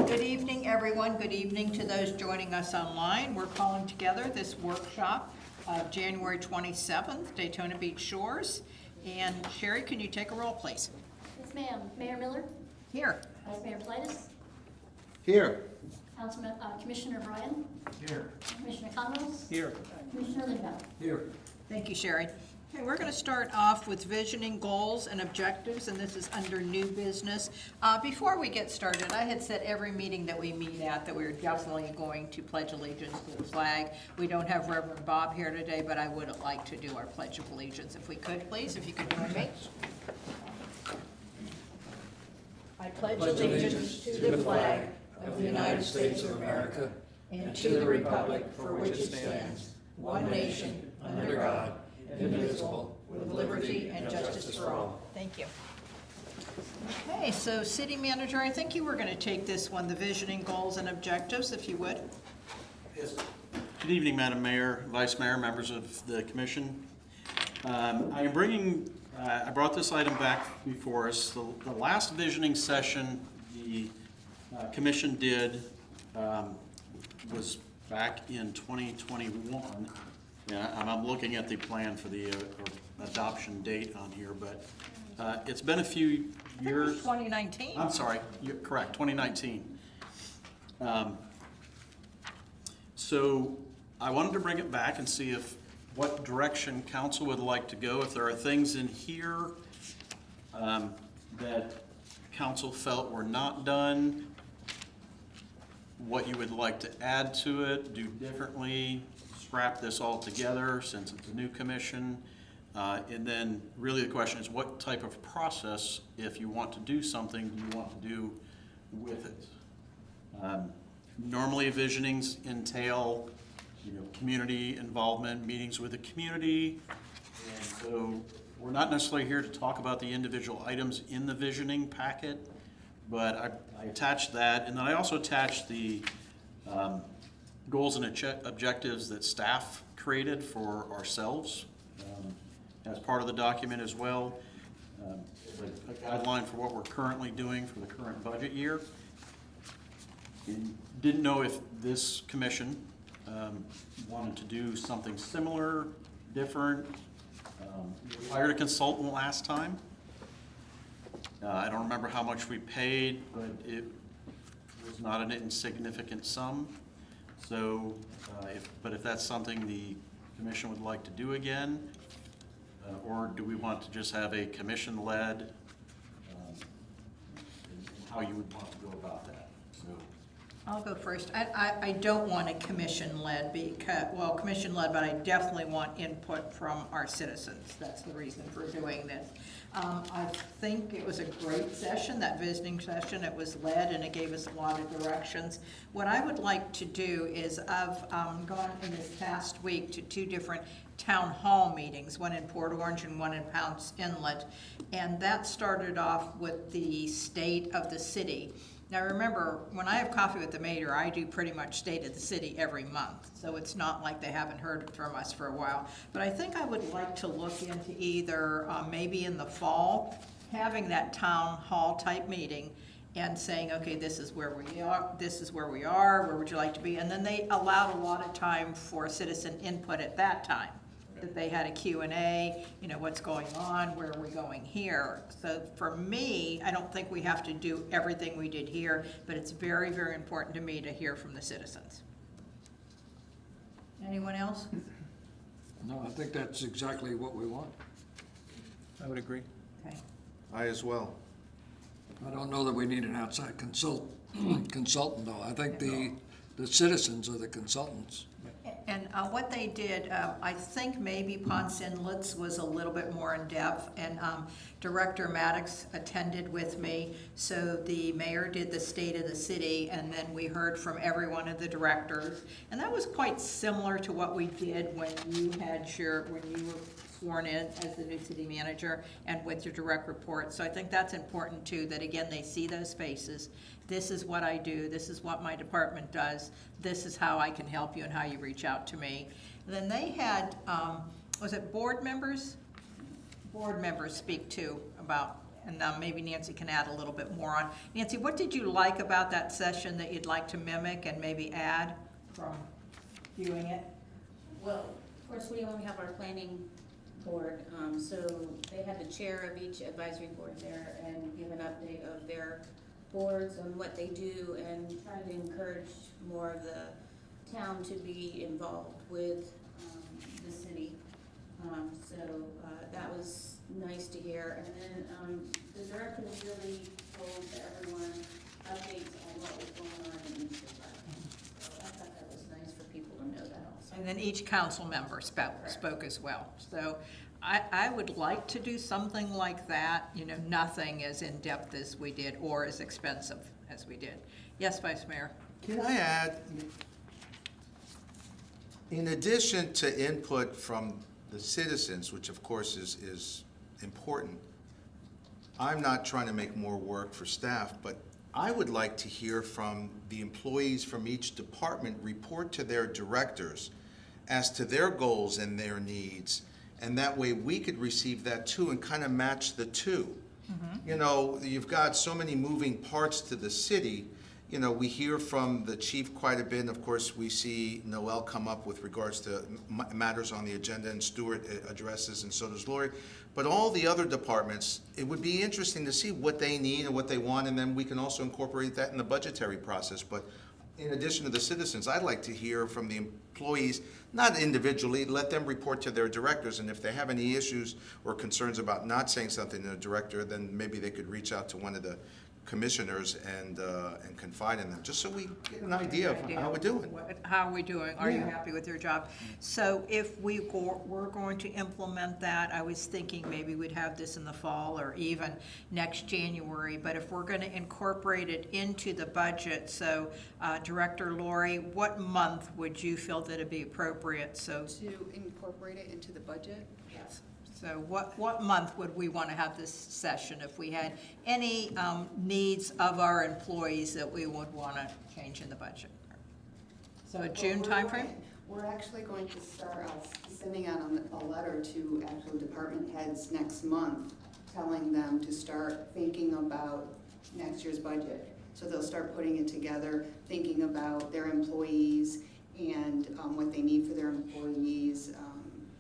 Good evening, everyone. Good evening to those joining us online. We're calling together this workshop of January 27th, Daytona Beach Shores. And Sherry, can you take a roll, please? Yes, ma'am. Mayor Miller? Here. Vice Mayor Plitus? Here. Commissioner Bryan? Here. Commissioner Conrose? Here. Commissioner Lindell? Here. Thank you, Sherry. Okay, we're going to start off with visioning goals and objectives, and this is under new business. Before we get started, I had said every meeting that we meet at that we were definitely going to pledge allegiance to the flag. We don't have Reverend Bob here today, but I would like to do our Pledge of Allegiance. If we could, please, if you could join me. I pledge allegiance to the flag of the United States of America and to the republic for which it stands, one nation, under God, indivisible, with liberty and justice for all. Thank you. Okay, so City Manager, I think you were going to take this one, the visioning goals and objectives, if you would. Yes. Good evening, Madam Mayor, Vice Mayor, members of the Commission. I brought this item back before us. The last visioning session the Commission did was back in 2021. Yeah, I'm looking at the plan for the adoption date on here, but it's been a few years. 2019. I'm sorry, you're correct, 2019. So I wanted to bring it back and see what direction council would like to go. If there are things in here that council felt were not done, what you would like to add to it, do differently, scrap this all together since it's a new commission. And then really the question is what type of process, if you want to do something, do you want to do with it? Normally visionings entail, community involvement, meetings with the community. And so we're not necessarily here to talk about the individual items in the visioning packet, but I attached that. And then I also attached the goals and objectives that staff created for ourselves as part of the document as well. A guideline for what we're currently doing for the current budget year. And didn't know if this commission wanted to do something similar, different. We hired a consultant last time. I don't remember how much we paid, but it was not an insignificant sum. So, if that's something the commission would like to do again, or do we want to just have a commission-led, how you would want to go about that? So, I'll go first. I don't want a commission-led, commission-led, but I definitely want input from our citizens. That's the reason for doing this. I think it was a great session, that visiting session. It was led and it gave us a lot of directions. What I would like to do is I've gone in this past week to 2 different town hall meetings, one in Port Orange and one in Pounce Inlet, and that started off with the state of the city. Now remember, when I have coffee with the mayor, I do pretty much state of the city every month, so it's not like they haven't heard from us for a while. But I think I would like to look into either maybe in the fall, having that town hall type meeting and saying, okay, this is where we are, where would you like to be? And then they allowed a lot of time for citizen input at that time. That they had a Q&A, what's going on, where are we going here? So for me, I don't think we have to do everything we did here, but it's very, very important to me to hear from the citizens. Anyone else? No, I think that's exactly what we want. I would agree. Okay. I as well. I don't know that we need an outside consultant though. I think the citizens are the consultants. And what they did, I think maybe Ponce Inlets was a little bit more in depth, and Director Maddox attended with me. So the mayor did the state of the city, and then we heard from every one of the directors. And that was quite similar to what we did when you were sworn in as the new city manager and with your direct report. So I think that's important too, that again, they see those faces. This is what I do, this is what my department does, this is how I can help you and how you reach out to me. And then they had, was it board members? Board members speak too about and maybe Nancy can add a little bit more on. Nancy, what did you like about that session that you'd like to mimic and maybe add from viewing it? Well, of course, we only have our planning board, so they had the chair of each advisory board there and give an update of their boards on what they do and try to encourage more of the town to be involved with the city. That was nice to hear. And then the director really told everyone updates on what was going on in each department. So I thought that was nice for people to know that also. And then each council member spoke as well. So I would like to do something like that, you know, nothing as in-depth as we did or as expensive as we did. Yes, Vice Mayor? Can I add, in addition to input from the citizens, which of course is important, I'm not trying to make more work for staff, but I would like to hear from the employees from each department report to their directors as to their goals and their needs. And that way we could receive that too and kind of match the two. You know, you've got so many moving parts to the city. You know, we hear from the chief quite a bit, and of course we see Noel come up with regards to matters on the agenda, and Stuart addresses, and so does Lori. But all the other departments, it would be interesting to see what they need and what they want, and then we can also incorporate that in the budgetary process. But in addition to the citizens, I'd like to hear from the employees, not individually, let them report to their directors, and if they have any issues or concerns about not saying something to the director, then maybe they could reach out to one of the commissioners and confide in them, just so we get an idea of how we're doing. How are we doing? Are you happy with your job? So if we're going to implement that, I was thinking maybe we'd have this in the fall or even next January, but if we're going to incorporate it into the budget, so Director Lori, what month would you feel that it'd be appropriate? So To incorporate it into the budget? yes. So what month would we want to have this session if we had any needs of our employees that we would want to change in the budget? So a June timeframe? We're actually going to start sending out a letter to actual department heads next month, telling them to start thinking about next year's budget. So they'll start putting it together, thinking about their employees and what they need for their employees,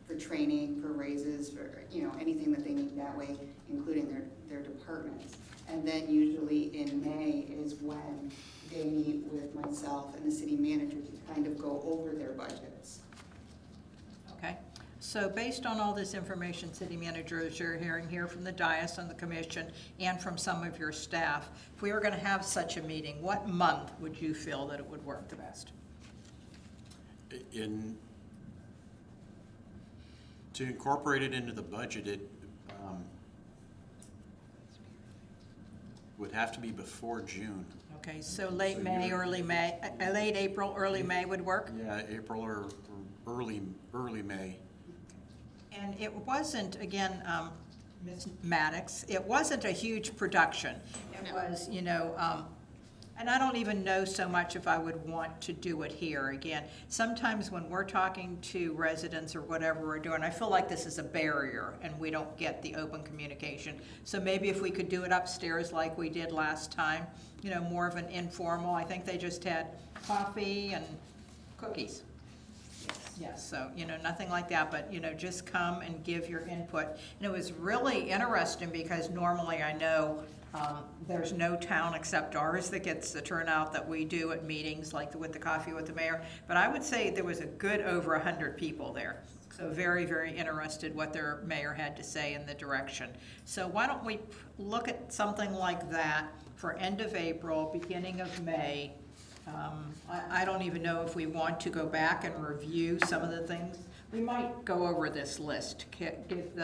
for training, for raises, for, you know, anything that they need that way, including their departments. And then usually in May is when they meet with myself and the city manager to kind of go over their budgets. Okay. So based on all this information, City Manager, as you're hearing here from the dais and the commission and from some of your staff, if we were going to have such a meeting, what month would you feel that it would work the best? To incorporate it into the budget, it would have to be before June. Okay, so late May, early May, late April, early May would work? Yeah, April or early May. And it wasn't, again, Ms. Maddox, it wasn't a huge production. It was, you know, and I don't even know so much if I would want to do it here. Again, sometimes when we're talking to residents or whatever we're doing, I feel like this is a barrier and we don't get the open communication. So maybe if we could do it upstairs like we did last time, you know, more of an informal, I think they just had coffee and cookies. Yes, so, you know, nothing like that, but, you know, just come and give your input. And it was really interesting because normally I know there's no town except ours that gets the turnout that we do at meetings like with the coffee with the mayor. But I would say there was a good over 100 people there. So very, very interested what their mayor had to say in the direction. So why don't we look at something like that for end of April, beginning of May. I don't even know if we want to go back and review some of the things. We might go over this list, give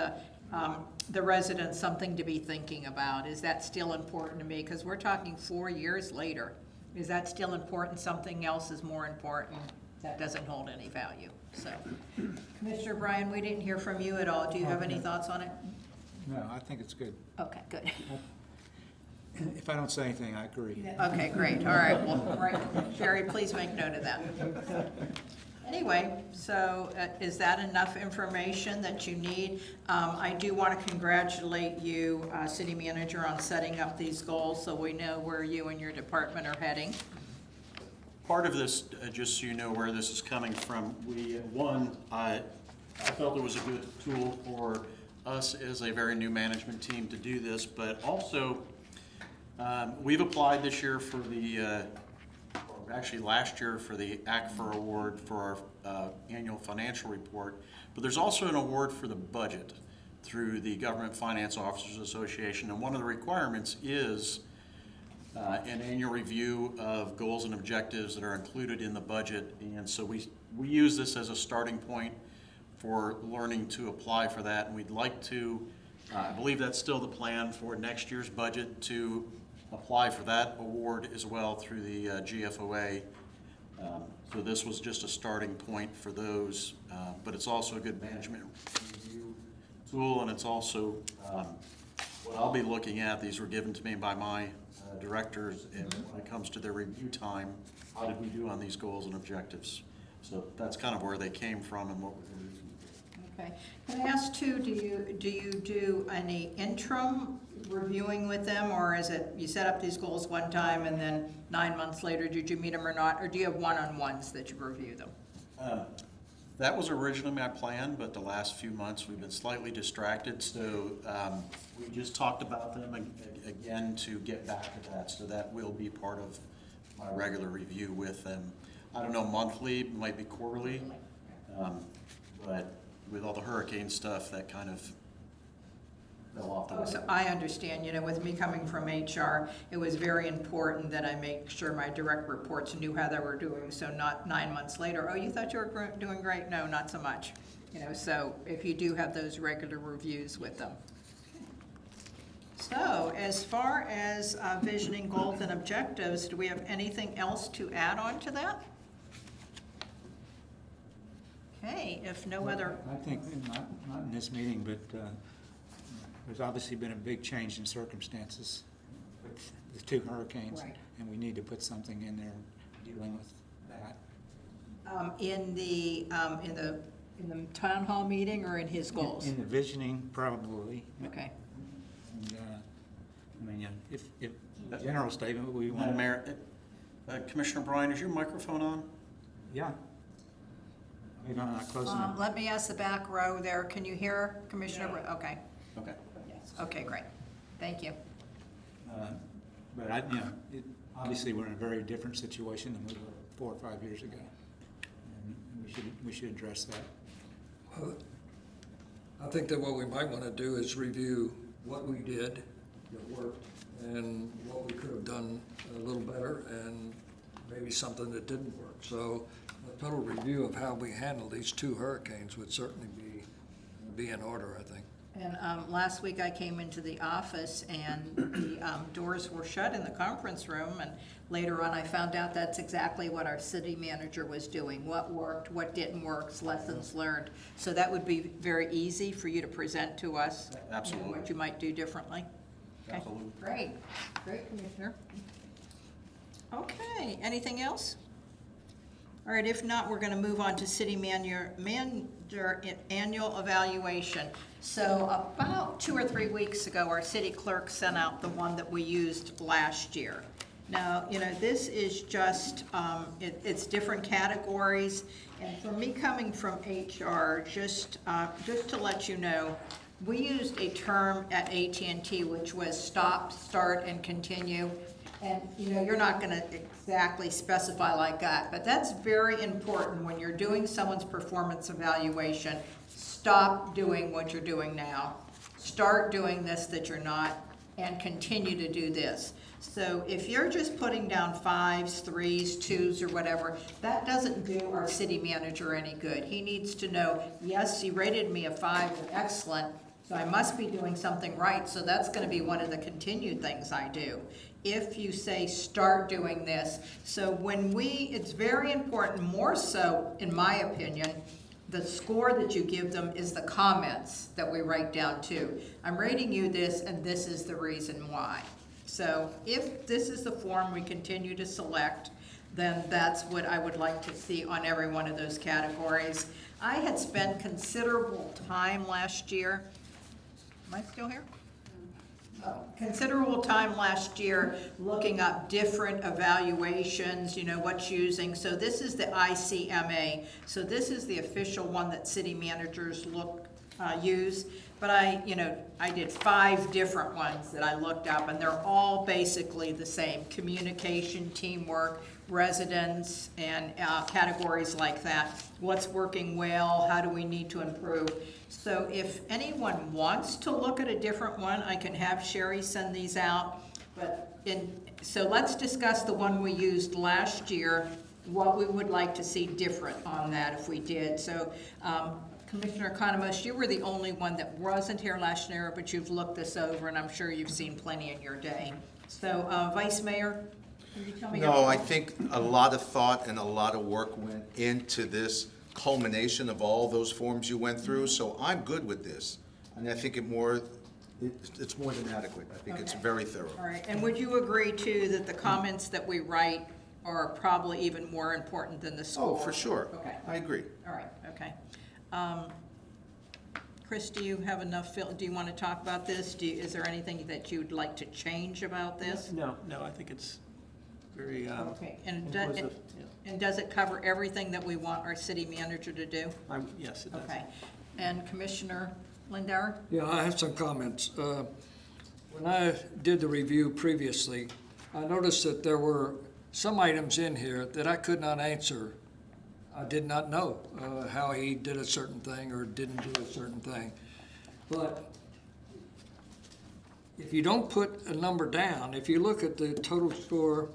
the residents something to be thinking about. Is that still important to me? Because we're talking 4 years later. Is that still important? Something else is more important. That doesn't hold any value. So, Commissioner Bryan, we didn't hear from you at all. Do you have any thoughts on it? No, I think it's good. Okay, good. If I don't say anything, I agree. Okay, great. All right. Well, right. Sherry, please make note of that. Anyway, so is that enough information that you need? I do want to congratulate you, City Manager, on setting up these goals so we know where you and your department are heading. Part of this, just so you know where this is coming from, I felt it was a good tool for us as a very new management team to do this, but also, we've applied this year for actually last year for the ACFR award for our annual financial report, but there's also an award for the budget through the Government Finance Officers Association, and one of the requirements is an annual review of goals and objectives that are included in the budget, and so we use this as a starting point for learning to apply for that, and we'd like to, I believe that's still the plan for next year's budget, to apply for that award as well through the GFOA. So this was just a starting point for those, but it's also a good management review tool, and it's also what I'll be looking at. These were given to me by my directors, and when it comes to their review time, how did we do on these goals and objectives? So that's kind of where they came from and what we're doing. Okay. Can I ask too, do you do any interim reviewing with them, or is it you set up these goals one time and then 9 months later, did you meet them or not, or do you have one-on-ones that you review them? That was originally my plan, but the last few months we've been slightly distracted, so we just talked about them again to get back to that, so that will be part of my regular review with them. I don't know, monthly, might be quarterly, but with all the hurricane stuff, that kind of fell off the way. So I understand, with me coming from HR, it was very important that I make sure my direct reports knew how they were doing, so not 9 months later, oh, you thought you were doing great? No, not so much. So if you do have those regular reviews with them. So as far as visioning goals and objectives, do we have anything else to add on to that? Okay, if no other, I think, not in this meeting, but there's obviously been a big change in circumstances with the 2 hurricanes. Right. And we need to put something in there dealing with that. in the town hall meeting or in his goals? In the visioning, probably. Okay. And, I mean, if the general statement, we want Madam to. Mayor, Commissioner Bryan, is your microphone on? Yeah. Maybe I'm not close enough. Let me ask the back row there, can you hear Commissioner? Okay, Okay. okay, great, thank you. But obviously, we're in a very different situation than we were 4 or 5 years ago. And we should address that. I think that what we might want to do is review what we did that worked and what we could have done a little better and maybe something that didn't work. So a total review of how we handled these 2 hurricanes would certainly be in order, I think. And last week I came into the office and the doors were shut in the conference room, and later on I found out that's exactly what our city manager was doing. What worked, what didn't work, lessons learned. So that would be very easy for you to present to us. Absolutely. What you might do differently. Okay. Absolutely. Great, Commissioner. Okay, anything else? All right, if not, we're gonna move on to city manager annual evaluation. So about 2 or 3 weeks ago, our city clerk sent out the one that we used last year. Now, this is just, it's different categories, and for me coming from HR, just to let you know, we used a term at AT&T which was stop, start, and continue. And, you're not gonna exactly specify like that, but that's very important when you're doing someone's performance evaluation. Stop doing what you're doing now. Start doing this that you're not, and continue to do this. So if you're just putting down 5s, 3s, 2s, or whatever, that doesn't do our city manager any good. He needs to know, yes, he rated me a 5, excellent, so I must be doing something right, so that's gonna be one of the continued things I do. If you say, start doing this. So it's very important, more so, in my opinion, the score that you give them is the comments that we write down too. I'm rating you this, and this is the reason why. So if this is the form we continue to select, then that's what I would like to see on every one of those categories. I had spent considerable time last year. Am I still here? Considerable time last year looking up different evaluations, you know, what's using. So this is the ICMA. So this is the official one that city managers use. But I did 5 different ones that I looked up, and they're all basically the same: communication, teamwork, residents, and categories like that. What's working well? How do we need to improve? So if anyone wants to look at a different one, I can have Sherry send these out. So let's discuss the one we used last year, what we would like to see different on that if we did. So Commissioner Economos, you were the only one that wasn't here last year, but you've looked this over, and I'm sure you've seen plenty in your day. So Vice Mayor, can you tell me? No, I think a lot of thought and a lot of work went into this culmination of all those forms you went through, so I'm good with this. And I think it's more than adequate. I think it's Okay. very thorough. All right, and would you agree too that the comments that we write are probably even more important than the score? Oh, for sure. Okay. I agree. All right, okay. Chris, do you have enough, do you want to talk about this? Is there anything that you'd like to change about this? No, I think it's very Okay, and inclusive. and does it cover everything that we want our city manager to do? Yes, it does. Okay, and Commissioner Lindauer? Yeah, I have some comments. When I did the review previously, I noticed that there were some items in here that I could not answer. I did not know how he did a certain thing or didn't do a certain thing. But if you don't put a number down, if you look at the total score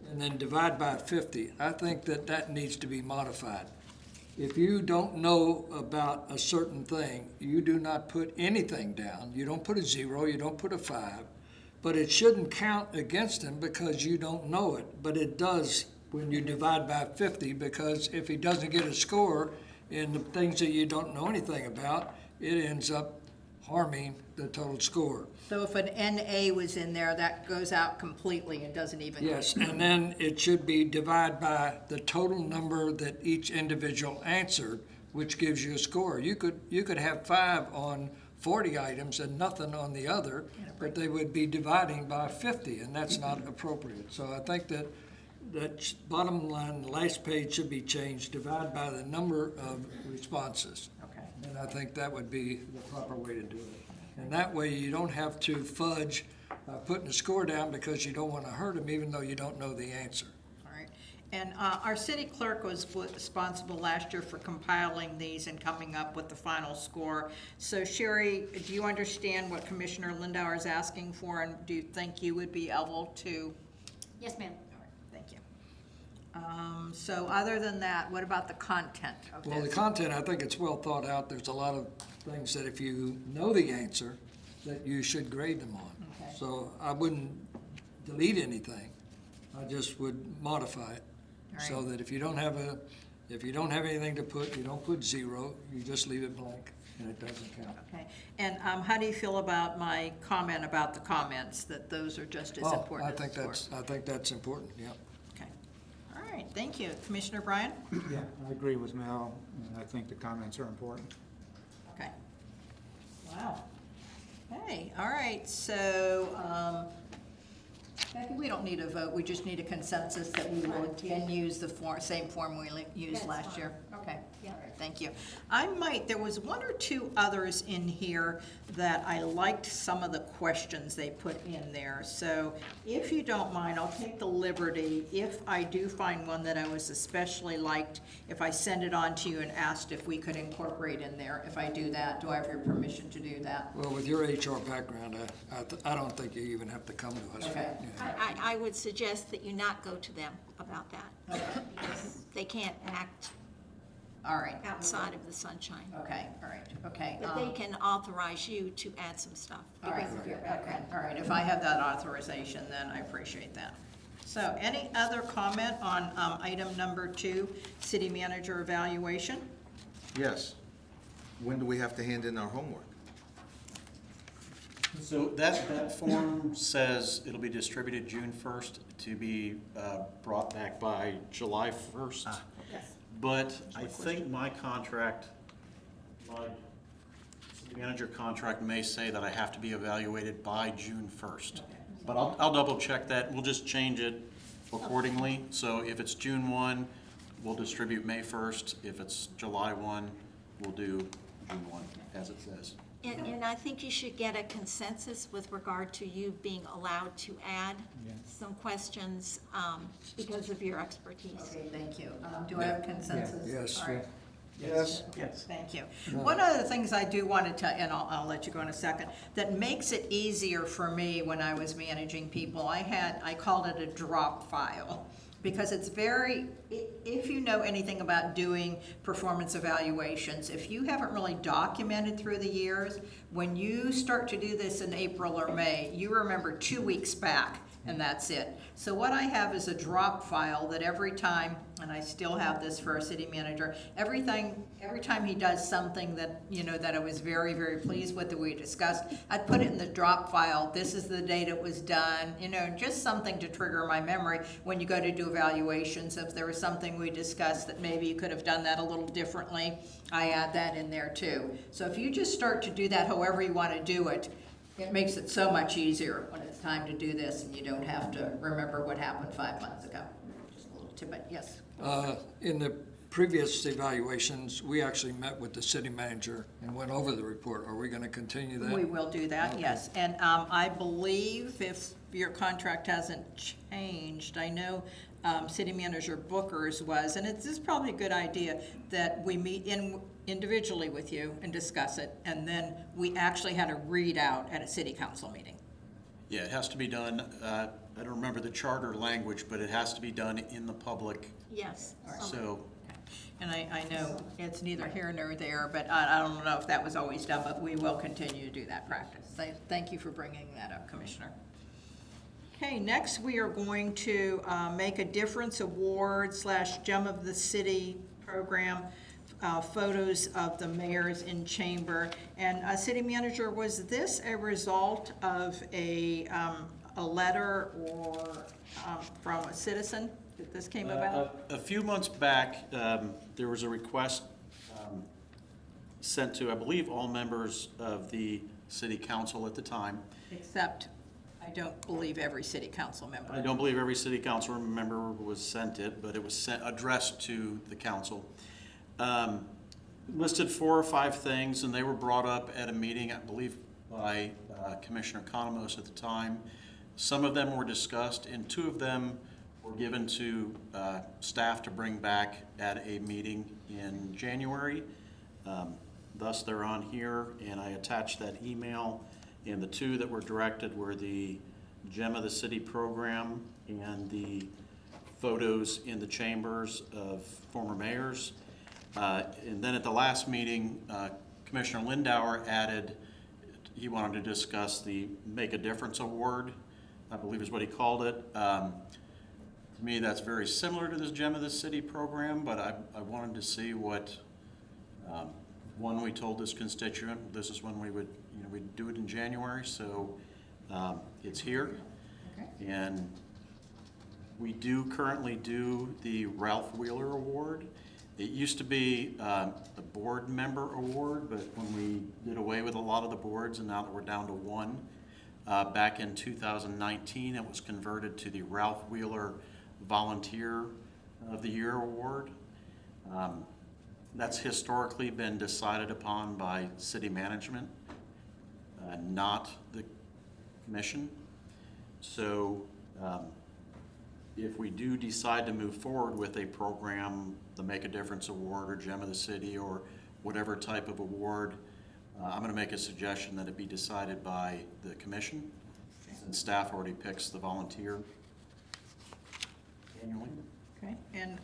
and then divide by 50, I think that needs to be modified. If you don't know about a certain thing, you do not put anything down. You don't put a 0, you don't put a 5, but it shouldn't count against him because you don't know it. But it does when you divide by 50, because if he doesn't get a score in the things that you don't know anything about, it ends up harming the total score. So if an NA was in there, that goes out completely and doesn't even. Yes, and then it should be divided by the total number that each individual answered, which gives you a score. You could have 5 on 40 items and nothing on the other, but they would be dividing by 50, and that's not appropriate. So I think that bottom line, the last page should be changed, divide by the number of responses. Okay. And I think that would be the proper way to do it. And that way you don't have to fudge putting a score down because you don't want to hurt them even though you don't know the answer. All right. And our city clerk was responsible last year for compiling these and coming up with the final score. So Sherry, do you understand what Commissioner Lindauer is asking for, and do you think you would be able to? Yes, ma'am. All right, thank you. So other than that, what about the content of this? Well, the content, I think it's well thought out. There's a lot of things that if you know the answer, that you should grade them on. Okay. So I wouldn't delete anything. I just would modify it. All So right. that if you don't have anything to put, you don't put 0, you just leave it blank and it doesn't count. Okay, and how do you feel about my comment about the comments, that those are just as important as the score? I think that's important, yeah. Okay, all right, thank you. Commissioner Bryan? Yeah, I agree with Mel, and I think the comments are important. Okay. Wow. Okay, all right, so, Becky, we don't need a vote, we just need a consensus that we will again use the same form we used That's last fine. year. Okay, Yeah. all right, thank you. There was 1 or 2 others in here that I liked some of the questions they put in there. So if you don't mind, I'll take the liberty, if I do find one that I was especially liked, if I send it on to you and asked if we could incorporate in there. If I do that, do I have your permission to do that? Well, with your HR background, I don't think you even have to come to us. Okay. Yeah. I would suggest that you not go to them about that. Because they can't act All right, outside of the sunshine. okay, all right, okay. But they can authorize you to add some stuff All right, because of your okay, background. all right, if I have that authorization, then I appreciate that. So any other comment on item number 2, city manager evaluation? Yes. When do we have to hand in our homework? So that form says it'll be distributed June 1st to be brought back by July 1st. Yes. But I think my contract, my city manager contract may say that I have to be evaluated by June 1st. But I'll double check that. We'll just change it accordingly. So if it's June 1, we'll distribute May 1st. If it's July 1, we'll do June 1, as it says. And I think you should get a consensus with regard to you being allowed to add some questions because of your expertise. Okay, thank you. Do I have consensus? Yes. All right. Yes. Yes. Thank you. One of the things I do want to tell, and I'll let you go in a second, that makes it easier for me when I was managing people, I called it a drop file. Because it's if you know anything about doing performance evaluations, if you haven't really documented through the years, when you start to do this in April or May, you remember 2 weeks back, and that's it. So what I have is a drop file that every time, and I still have this for our city manager, every time he does something that, that I was very, very pleased with, that we discussed, I'd put it in the drop file. This is the date it was done, just something to trigger my memory when you go to do evaluations. If there was something we discussed that maybe you could have done that a little differently, I add that in there too. So if you just start to do that however you want to do it, it makes it so much easier when it's time to do this and you don't have to remember what happened 5 months ago. Just a little tidbit, yes. In the previous evaluations, we actually met with the city manager and went over the report. Are we going to continue that? We will do that, Okay. yes. And I believe if your contract hasn't changed, I know City Manager Booker's was, and this is probably a good idea, that we meet individually with you and discuss it, and then we actually had a readout at a city council meeting. Yeah, it has to be done, I don't remember the charter language, but it has to be done in the public, Yes. so. And I know it's neither here nor there, but I don't know if that was always done, but we will continue to do that practice. Thank you for bringing that up, Commissioner. Okay, next we are going to make a difference award / Gem of the City program, photos of the mayors in chamber. And City Manager, was this a result of a letter or from a citizen that this came about? A few months back, there was a request sent to, I believe, all members of the city council at the time. Except, I don't believe every city council member. I don't believe every city council member was sent it, but it was addressed to the council. Listed 4 or 5 things, and they were brought up at a meeting, I believe, by Commissioner Economos at the time. Some of them were discussed, and 2 of them were given to staff to bring back at a meeting in January. Thus, they're on here, and I attached that email. And the 2 that were directed were the Gem of the City program and the photos in the chambers of former mayors. And then at the last meeting, Commissioner Lindauer added, he wanted to discuss the Make a Difference Award, I believe is what he called it. To me, that's very similar to this Gem of the City program, but I wanted to see what, one, we told this constituent, this is when we would, we'd do it in January, so it's here. Okay. And we do currently do the Ralph Wheeler Award. It used to be a board member award, but when we did away with a lot of the boards and now that we're down to 1, back in 2019, it was converted to the Ralph Wheeler Volunteer of the Year Award. That's historically been decided upon by city management, not the commission. So if we do decide to move forward with a program, the Make a Difference Award or Gem of the City or whatever type of award, I'm going to make a suggestion that it be decided by the commission, since staff already picks the volunteer annually. Okay, and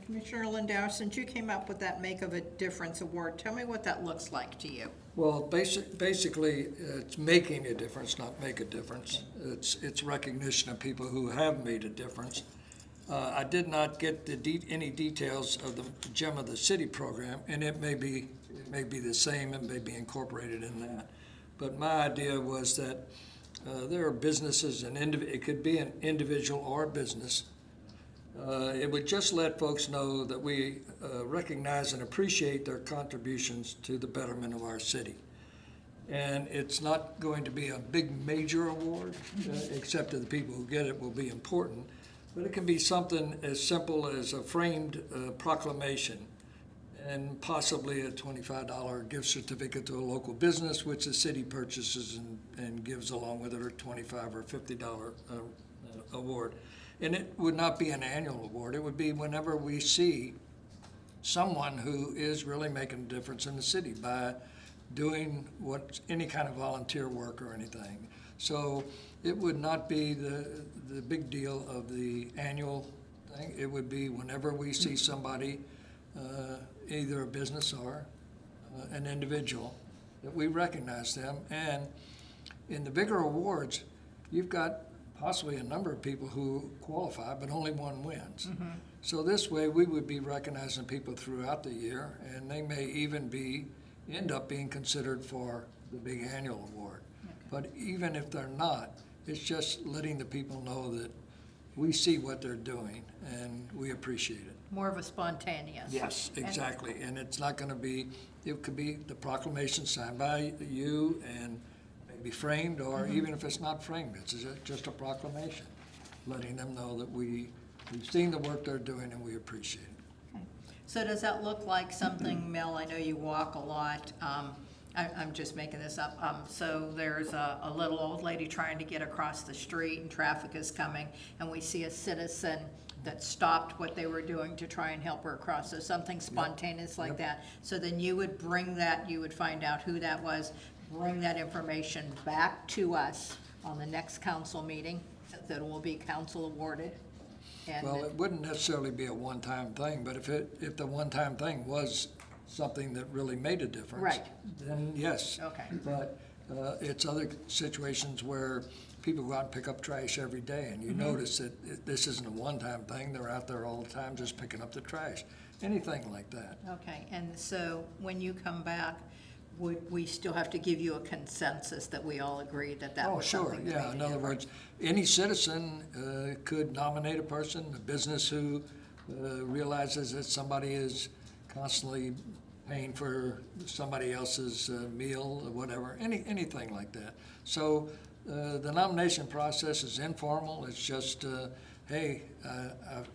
Commissioner Lindauer, since you came up with that Make a Difference Award, tell me what that looks like to you. Well, basically, it's making a difference, not make a difference. It's recognition of people who have made a difference. I did not get any details of the Gem of the City program, and it may be the same, it may be incorporated in that. But my idea was that there are businesses and it could be an individual or a business. It would just let folks know that we recognize and appreciate their contributions to the betterment of our city. And it's not going to be a big major award, except to the people who get it will be important. But it can be something as simple as a framed proclamation and possibly a $25 gift certificate to a local business, which the city purchases and gives along with it, or $25 or $50 award. And it would not be an annual award. It would be whenever we see someone who is really making a difference in the city by doing any kind of volunteer work or anything. So it would not be the big deal of the annual thing. It would be whenever we see somebody, either a business or an individual, that we recognize them. And in the bigger awards, you've got possibly a number of people who qualify, but only one wins. So this way, we would be recognizing people throughout the year, and they may even end up being considered for the big annual award. But even if they're not, it's just letting the people know that we see what they're doing and we appreciate it. More of a spontaneous. Yes, exactly. And it's not going to be, it could be the proclamation signed by you and maybe framed, or even if it's not framed, it's just a proclamation, letting them know that we've seen the work they're doing and we appreciate it. Okay. So does that look like something, Mel, I know you walk a lot, I'm just making this up, so there's a little old lady trying to get across the street and traffic is coming, and we see a citizen that stopped what they were doing to try and help her across, so something spontaneous like that. So then you would bring that, you would find out who that was, bring that information back to us on the next council meeting, that it will be council awarded. And Well, it wouldn't necessarily be a one-time thing, but if the one-time thing was something that really made a difference. Right. Then yes. Okay. But it's other situations where people go out and pick up trash every day, and you notice that this isn't a one-time thing. They're out there all the time just picking up the trash. Anything like that. Okay, and so when you come back, would we still have to give you a consensus that we all agree that that Oh, was sure, something that yeah. made In a other difference? words, any citizen could nominate a person, a business who realizes that somebody is constantly paying for somebody else's meal or whatever, anything like that. So the nomination process is informal. It's just, hey,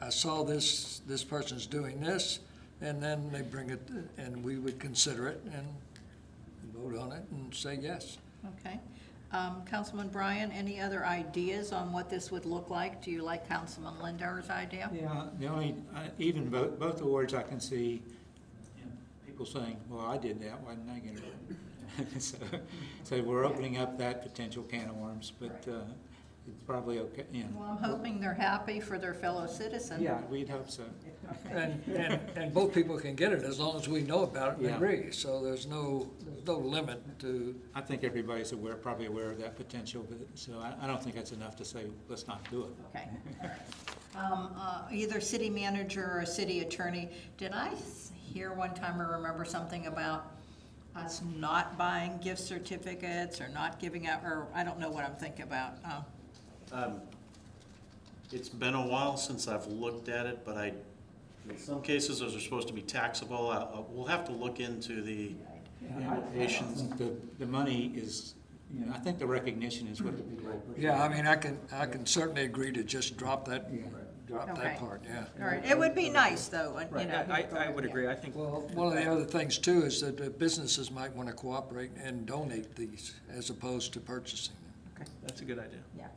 I saw this person's doing this, and then they bring it, and we would consider it and vote on it and say yes. Okay. Councilman Bryan, any other ideas on what this would look like? Do you like Councilman Lindar's idea? Yeah, the only, even both awards I can see, people saying, well, I did that, why didn't I get it? So we're opening up that potential can of worms, but it's probably okay, Well, I'm hoping they're happy for their fellow citizen. Yeah, we'd hope so. And both people can get it as long as we know about it and Yeah. agree. So there's no limit to, I think everybody's probably aware of that potential, but, so I don't think that's enough to say, let's not do it. Okay, all right. Either city manager or city attorney, did I hear one time or remember something about us not buying gift certificates or not giving out, or I don't know what I'm thinking about. It's been a while since I've looked at it, but in some cases, those are supposed to be taxable. We'll have to look into the implications. The money is, I think the recognition is what the people appreciate. yeah, I mean, I can certainly agree to just drop that Okay. part, yeah. All right, it would be nice though, you Right, know. I would agree, I think, Well, one of the other things too is that the businesses might want to cooperate and donate these as opposed to purchasing them. that's a good idea. Yeah.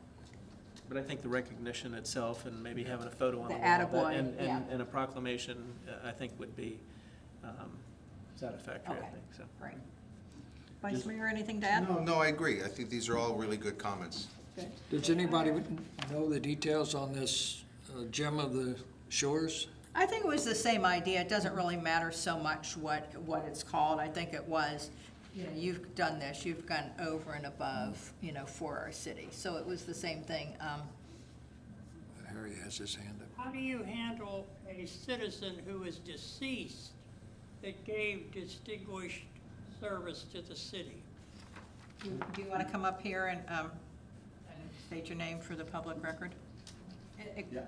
But I think the recognition itself and maybe having a photo on The the wall attaboy, and, yeah. and a proclamation, I think would be satisfactory, I Okay. think, so. Great. Vice Mayor, anything to add? No, I agree. I think these are all really good comments. Does anybody know the details on this Gem of the Shores? I think it was the same idea. It doesn't really matter so much what it's called. I think it was, you've done this, you've gone over and above, for our city. So it was the same thing. Harry has his hand up. How do you handle a citizen who is deceased that gave distinguished service to the city? Do you want to come up here and state your name for the public record?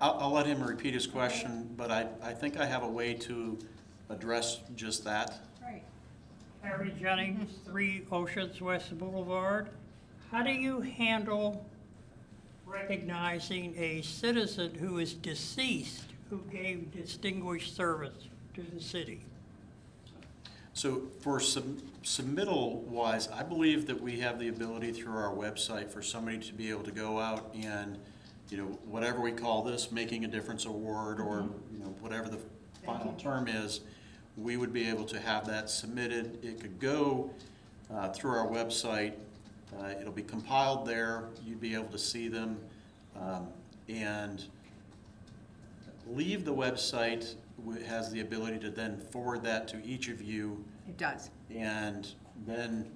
I'll let him repeat his question, but I think I have a way to address just that. Right. Harry Jennings, 3 Oceans West Boulevard. How do you handle recognizing a citizen who is deceased who gave distinguished service to the city? So for submittal-wise, I believe that we have the ability through our website for somebody to be able to go out and, you know, whatever we call this, Making a Difference Award, or, you know, whatever the final term is, we would be able to have that submitted. It could go through our website. It'll be compiled there. You'd be able to see them. And leave the website has the ability to then forward that to each of you, It does. and then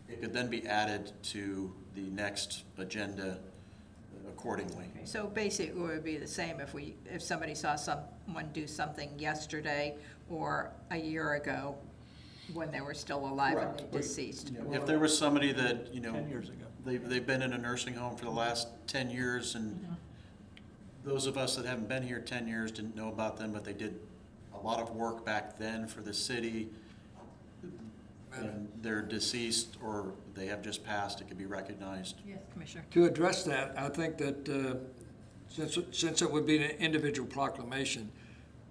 it could then be added to the next agenda accordingly. So basically, it would be the same if somebody saw someone do something yesterday or a year ago when they were still alive and Correct. they deceased. If there was somebody that, you know, 10 years ago. they've been in a nursing home for the last 10 years, and those of us that haven't been here 10 years didn't know about them, but they did a lot of work back then for the city, and they're deceased or they have just passed, it could be recognized. Yes, Commissioner. To address that, I think that since it would be an individual proclamation,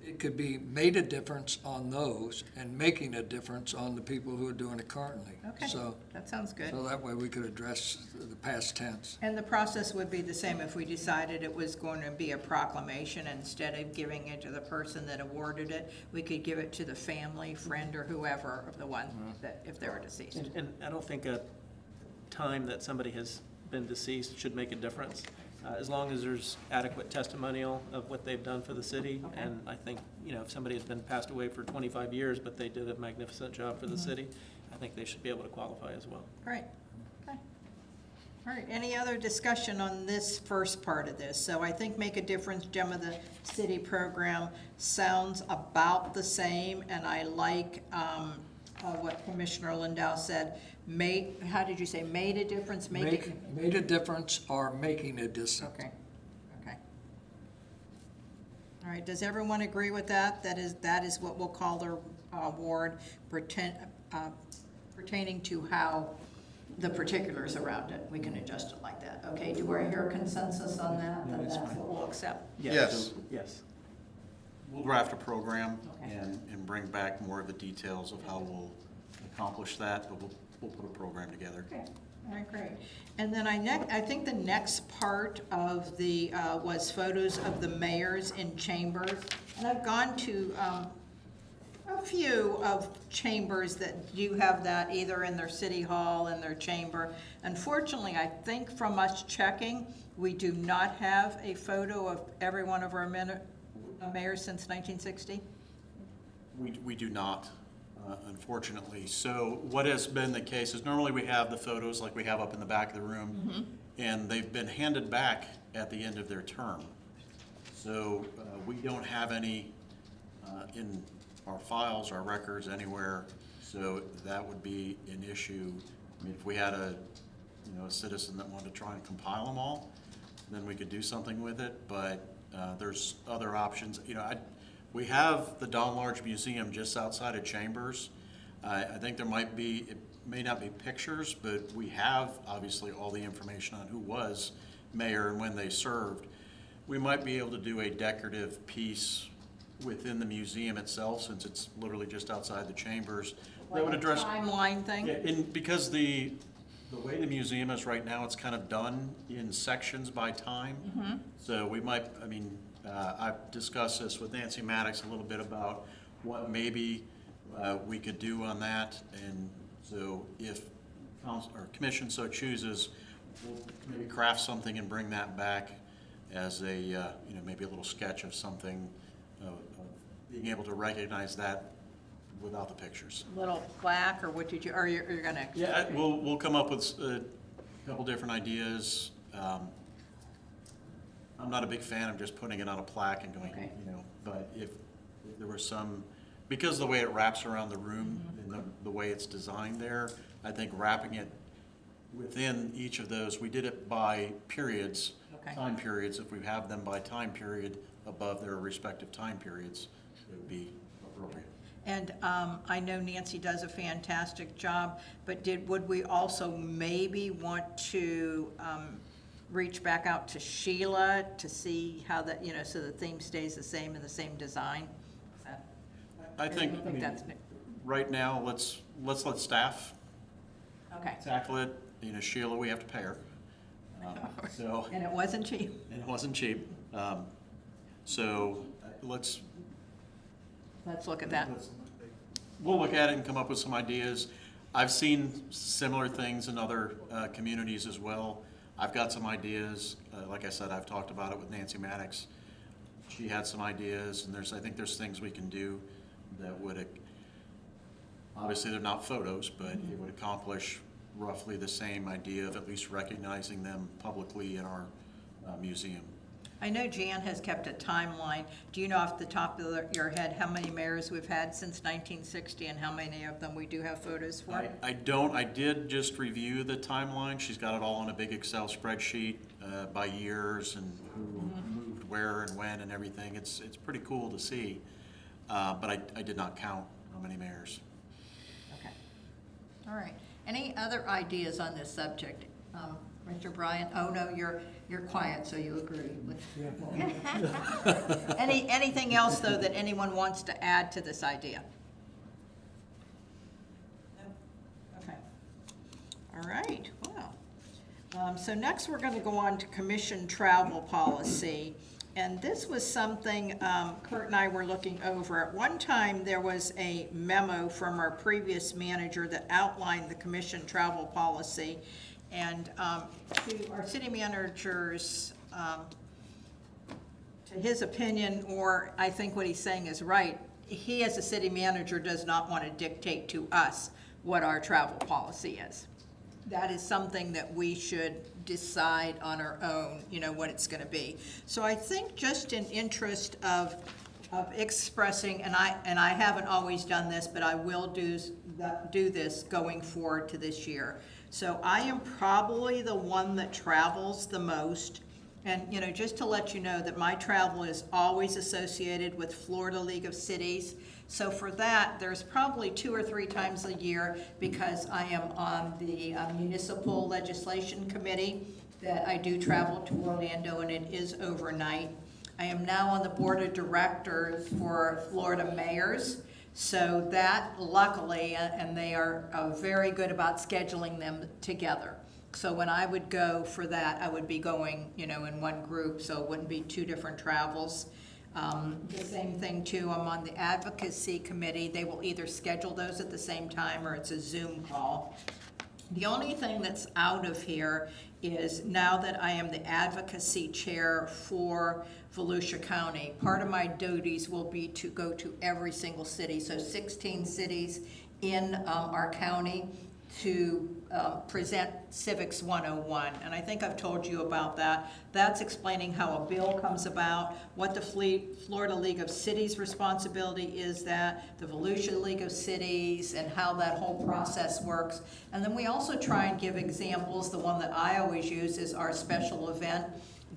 it could be made a difference on those and making a difference on the people who are doing it currently. Okay, So that sounds good. that way we could address the past tense. And the process would be the same if we decided it was going to be a proclamation. Instead of giving it to the person that awarded it, we could give it to the family, friend, or whoever of the one that, if they were deceased. And I don't think a time that somebody has been deceased should make a difference, as long as there's adequate testimonial of what they've done for the city. Okay. And I think, you know, if somebody has been passed away for 25 years, but they did a magnificent job for the city, I think they should be able to qualify as well. Great. Okay. All right, any other discussion on this first part of this? So I think Make a Difference, Gem of the City program sounds about the same, and I like what Commissioner Lindell said. How did you say, made a difference? Made a difference or making a difference. Okay, okay. All right, does everyone agree with that? That is what we'll call the award pertaining to how the particulars around it. We can adjust it like that. Okay, do I hear consensus on that? That that's what we'll accept? Yes. Yes. We'll draft a program Okay. and bring back more of the details of how we'll accomplish that, but we'll put a program together. Okay, all right, great. And then I think the next part of the, was photos of the mayors in chambers. And I've gone to a few of chambers that do have that either in their city hall, in their chamber. Unfortunately, I think from us checking, we do not have a photo of every one of our mayors since 1960. We do not, unfortunately. So what has been the case is normally we have the photos like we have up in the back of the room, and they've been handed back at the end of their term. So we don't have any in our files, our records, anywhere. So that would be an issue. I mean, if we had a citizen that wanted to try and compile them all, then we could do something with it. But there's other options. We have the Don Large Museum just outside of Chambers. I think there might be, it may not be pictures, but we have obviously all the information on who was mayor and when they served. We might be able to do a decorative piece within the museum itself, since it's literally just outside the Chambers. That would address. Timeline thing? Yeah, and because the way the museum is right now, it's kind of done in sections by time. So we might, I've discussed this with Nancy Maddox a little bit about what maybe we could do on that. And so if council or commission so chooses, we'll maybe craft something and bring that back as a, maybe a little sketch of something, of being able to recognize that without the pictures. Little plaque, or what did you, or you're gonna? Yeah, we'll come up with a couple different ideas. I'm not a big fan of just putting it on a plaque and going, Okay. But if there was some, because the way it wraps around the room and the way it's designed there, I think wrapping it within each of those, we did it by periods, Okay. time periods. If we have them by time period above their respective time periods, it would be appropriate. And I know Nancy does a fantastic job, but would we also maybe want to reach back out to Sheila to see how that, you know, so the theme stays the same and the same design? I think, I mean, that's, right now, let's let staff okay. tackle it. You know, Sheila, we have to pay her. So, And it wasn't cheap. and it wasn't cheap. So let's Let's look at that. we'll look at it and come up with some ideas. I've seen similar things in other communities as well. I've got some ideas. Like I said, I've talked about it with Nancy Maddox. She had some ideas, and I think there's things we can do that would, obviously they're not photos, but it would accomplish roughly the same idea of at least recognizing them publicly in our museum. I know Jan has kept a timeline. Do you know off the top of your head how many mayors we've had since 1960 and how many of them we do have photos for? I don't. I did just review the timeline. She's got it all on a big Excel spreadsheet by years and who moved where and when and everything. It's pretty cool to see, but I did not count how many mayors. Okay. All right. Any other ideas on this subject? Mr. Bryan? Oh, no, you're quiet, so you agree with. Anything else, though, that anyone wants to add to this idea? No? Okay. All right, wow. So next, we're going to go on to commission travel policy. And this was something Kurt and I were looking over. At one time, there was a memo from our previous manager that outlined the commission travel policy. And to our city managers, to his opinion, or I think what he's saying is right, he as a city manager does not want to dictate to us what our travel policy is. That is something that we should decide on our own, you know, what it's going to be. So I think just in interest of expressing, and I haven't always done this, but I will do this going forward to this year. So I am probably the one that travels the most. And, you know, just to let you know that my travel is always associated with Florida League of Cities. So for that, there's probably 2 or 3 times a year, because I am on the municipal legislation committee, that I do travel to Orlando, and it is overnight. I am now on the board of directors for Florida Mayors. So that, luckily, and they are very good about scheduling them together. So when I would go for that, I would be going, you know, in one group, so it wouldn't be 2 different travels. The same thing too, I'm on the advocacy committee. They will either schedule those at the same time or it's a Zoom call. The only thing that's out of here is, now that I am the advocacy chair for Volusia County, part of my duties will be to go to every single city, so 16 cities in our county, to present Civics 101. And I think I've told you about that. That's explaining how a bill comes about, what the Florida League of Cities responsibility is, that the Volusia League of Cities, and how that whole process works. And then we also try and give examples. The one that I always use is our special event.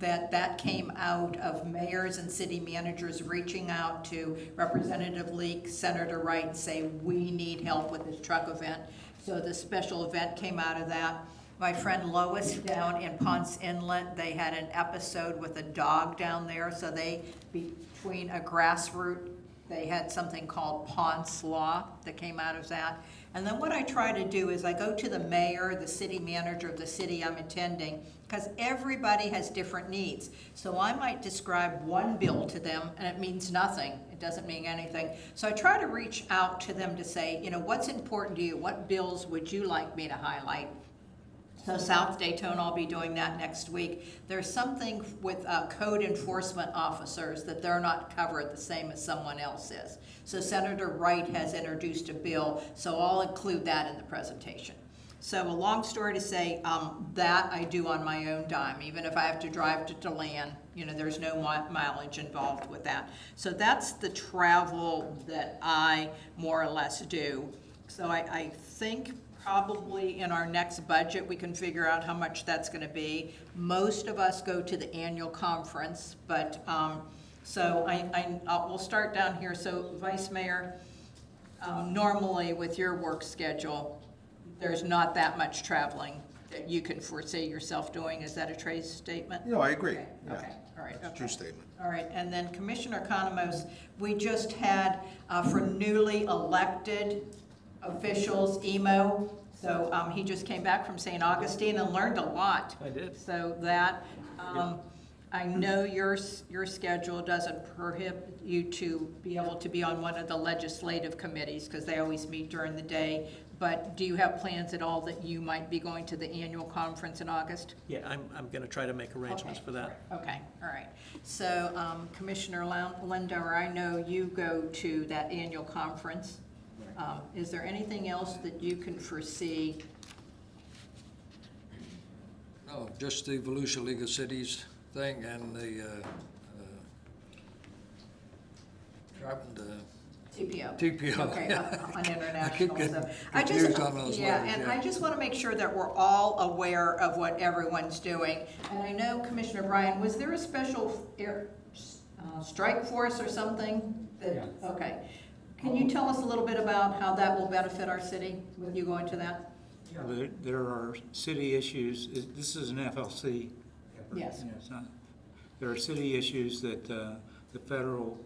That came out of mayors and city managers reaching out to Representative Leake, Senator Wright, and say, we need help with this truck event. So the special event came out of that. My friend Lois down in Ponce Inlet, they had an episode with a dog down there, so they, between a grassroots, they had something called Ponce Law that came out of that. And then what I try to do is I go to the mayor, the city manager of the city I'm attending, because everybody has different needs. So I might describe one bill to them and it means nothing. It doesn't mean anything. So I try to reach out to them to say, you know, what's important to you? What bills would you like me to highlight? So South Daytona, I'll be doing that next week. There's something with code enforcement officers that they're not covered the same as someone else is. So Senator Wright has introduced a bill, so I'll include that in the presentation. So a long story to say, that I do on my own dime. Even if I have to drive to DeLand, you know, there's no mileage involved with that. So that's the travel that I more or less do. So I think probably in our next budget, we can figure out how much that's gonna be. Most of us go to the annual conference, but, so we'll start down here. So Vice Mayor, normally with your work schedule, there's not that much traveling that you can foresee yourself doing. Is that a true statement? No, I agree. Okay, Yeah. okay, all right, It's a okay. true statement. All right, and then Commissioner Economos, we just had, for newly elected officials, emo. So, he just came back from St. Augustine and learned a lot. I did. So that, I know your schedule doesn't prohibit you to be able to be on one of the legislative committees, because they always meet during the day. But do you have plans at all that you might be going to the annual conference in August? Yeah, I'm gonna try to make arrangements Okay. for that. Okay, all right. So, Commissioner Lindauer, I know you go to that annual conference. Is there anything else that you can foresee? No, just the Volusia League of Cities thing and the, TPO. TPO, Okay, yeah. on I international keep getting stuff. confused on those Yeah, letters, and yeah. I just want to make sure that we're all aware of what everyone's doing. And I know, Commissioner Bryan, was there a special strike force or something? that- Okay. Can you tell us a little bit about how that will benefit our city with you going to that? There are city issues, this is an FLC. Yes. Yeah, it's not- There are city issues that the federal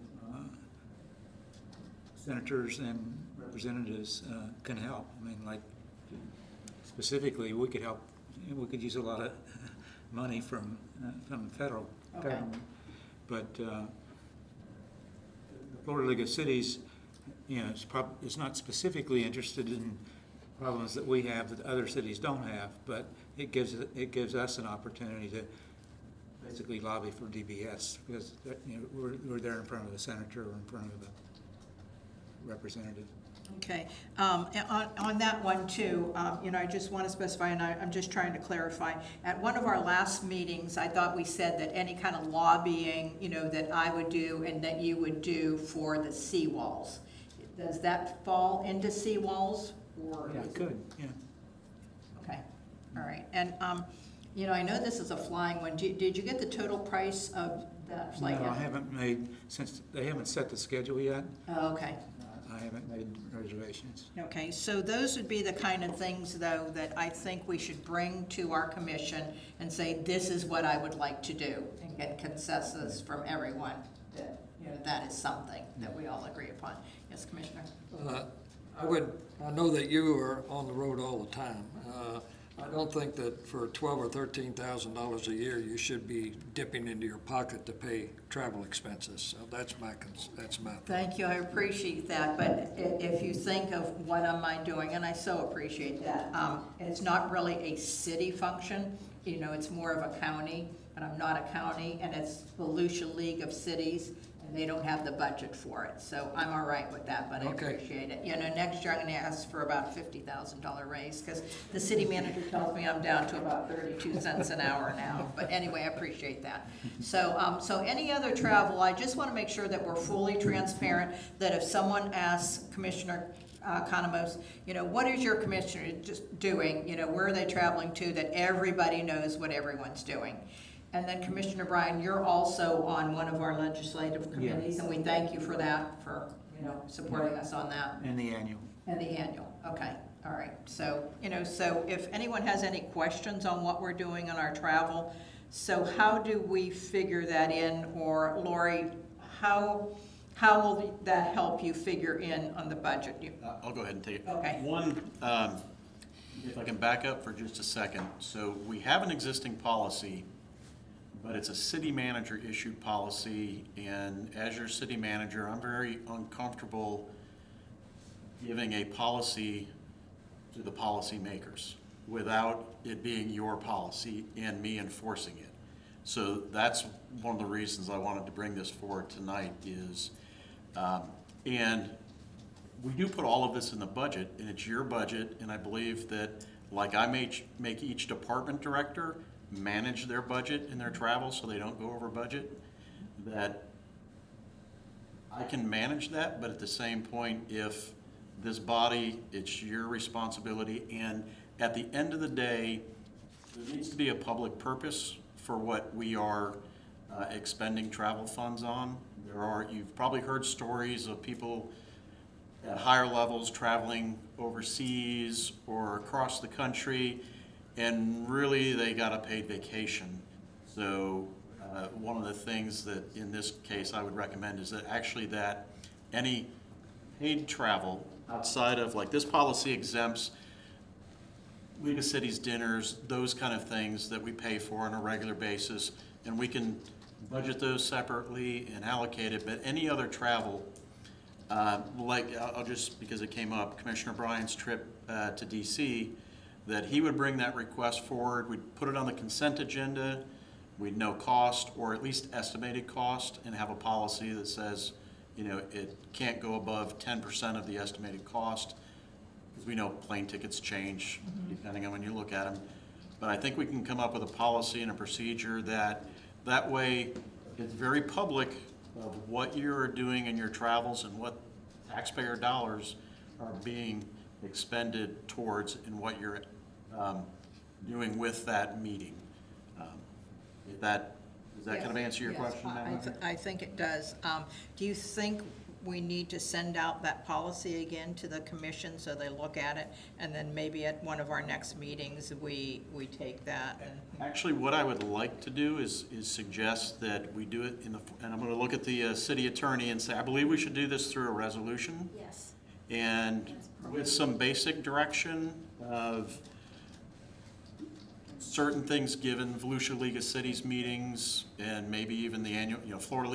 senators and representatives can help. I mean, like, specifically, we could help, we could use a lot of money from the federal Okay. government. But the Florida League of Cities, it's not specifically interested in problems that we have that other cities don't have, but it gives us an opportunity to basically lobby for DBS, because we're there in front of the senator or in front of the representative. Okay, on that one too, I just want to specify, and I'm just trying to clarify. At one of our last meetings, I thought we said that any kind of lobbying, that I would do and that you would do for the seawalls. Does that fall into seawalls or? Yeah, it could, yeah. Okay, all right. And, I know this is a flying one. Did you get the total price of that flight? No, I haven't made, since they haven't set the schedule yet, Oh, okay. I haven't made reservations. Okay, so those would be the kind of things, though, that I think we should bring to our commission and say, this is what I would like to do, and get consensus from everyone that, that is something that we all agree upon. Yes, Commissioner? I know that you are on the road all the time. I don't think that for $12,000 or $13,000 a year, you should be dipping into your pocket to pay travel expenses. So that's my thought. Thank you, I appreciate that, but if you think of what am I doing, and I so appreciate that, it's not really a city function, it's more of a county, and I'm not a county, and it's Volusia League of Cities, and they don't have the budget for it, so I'm all right with that, but I Okay. appreciate it. Next year I'm gonna ask for about $50,000 raise, because the city manager tells me I'm down to about 32 cents an hour now, but anyway, I appreciate that. So any other travel, I just wanna make sure that we're fully transparent, that if someone asks Commissioner Economos, what is your commissioner just doing, where are they traveling to, that everybody knows what everyone's doing. And then Commissioner Bryan, you're also on one of our legislative committees, and we thank you for that, for, supporting us on that. And the annual. And the annual, okay, all right. So, so if anyone has any questions on what we're doing on our travel, so how do we figure that in? Or Lori, how will that help you figure in on the budget? I'll go ahead and take it. Okay. One, if I can back up for just a second. So we have an existing policy, but it's a city manager issued policy, and as your city manager, I'm very uncomfortable giving a policy to the policymakers without it being your policy and me enforcing it. So that's one of the reasons I wanted to bring this forward tonight is, and we do put all of this in the budget, and it's your budget, and I believe that, like I make each department director manage their budget and their travel so they don't go over budget, that I can manage that, but at the same point, if this body, it's your responsibility, and at the end of the day, there needs to be a public purpose for what we are expending travel funds on. You've probably heard stories of people at higher levels traveling overseas or across the country, and really they got a paid vacation. So one of the things that in this case I would recommend is that actually that any paid travel outside of, like, this policy exempts League of Cities dinners, those kind of things that we pay for on a regular basis, and we can budget those separately and allocate it. But any other travel, like, I'll just, because it came up, Commissioner Bryan's trip to DC, that he would bring that request forward, we'd put it on the consent agenda, we'd know cost, or at least estimated cost, and have a policy that says, you know, it can't go above 10% of the estimated cost, because we know plane tickets change depending on when you look at them. But I think we can come up with a policy and a procedure that way it's very public of what you're doing in your travels and what taxpayer dollars are being expended towards and what you're doing with that meeting. Does that kind of answer your question, Madam Mayor? I think it does. Do you think we need to send out that policy again to the commission so they look at it, and then maybe at one of our next meetings, we take that? Actually, what I would like to do is suggest that we do it and I'm going to look at the city attorney and say, I believe we should do this through a resolution. Yes. And with some basic direction of certain things given Volusia League of Cities meetings and maybe even the annual, Florida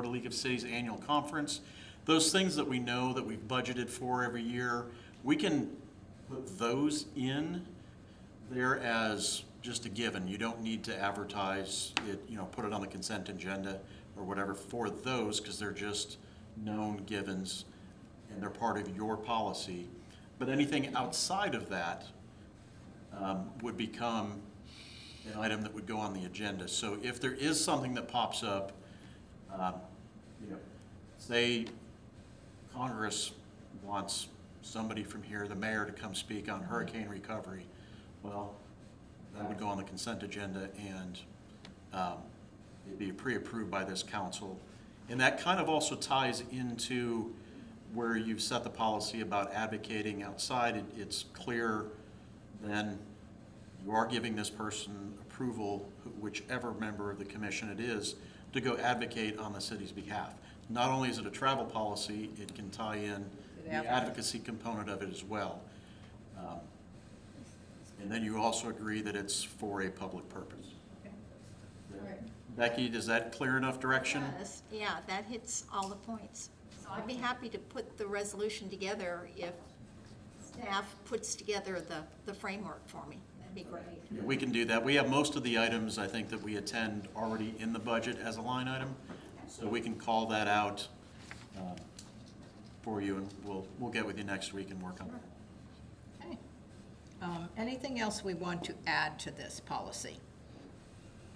League of Cities annual conference, those things that we know that we've budgeted for every year, we can put those in there as just a given. You don't need to advertise it, put it on the consent agenda or whatever for those, because they're just known givens and they're part of your policy. But anything outside of that would become an item that would go on the agenda. So if there is something that pops up, say Congress wants somebody from here, the mayor, to come speak on hurricane recovery, well, that would go on the consent agenda and it'd be pre-approved by this council. And that kind of also ties into where you've set the policy about advocating outside. It's clear then you are giving this person approval, whichever member of the commission it is, to go advocate on the city's behalf. Not only is it a travel policy, it can tie in the advocacy component of it as well. And then you also agree that it's for a public purpose. All right. Becky, does that clear enough direction? Yes, yeah, that hits all the points. So I'd be happy to put the resolution together if staff puts together the framework for me. That'd be great. Yeah, we can do that. We have most of the items, I think, that we attend already in the budget as a line item. So we can call that out for you, and we'll get with you next week and work on it. Okay. Anything else we want to add to this policy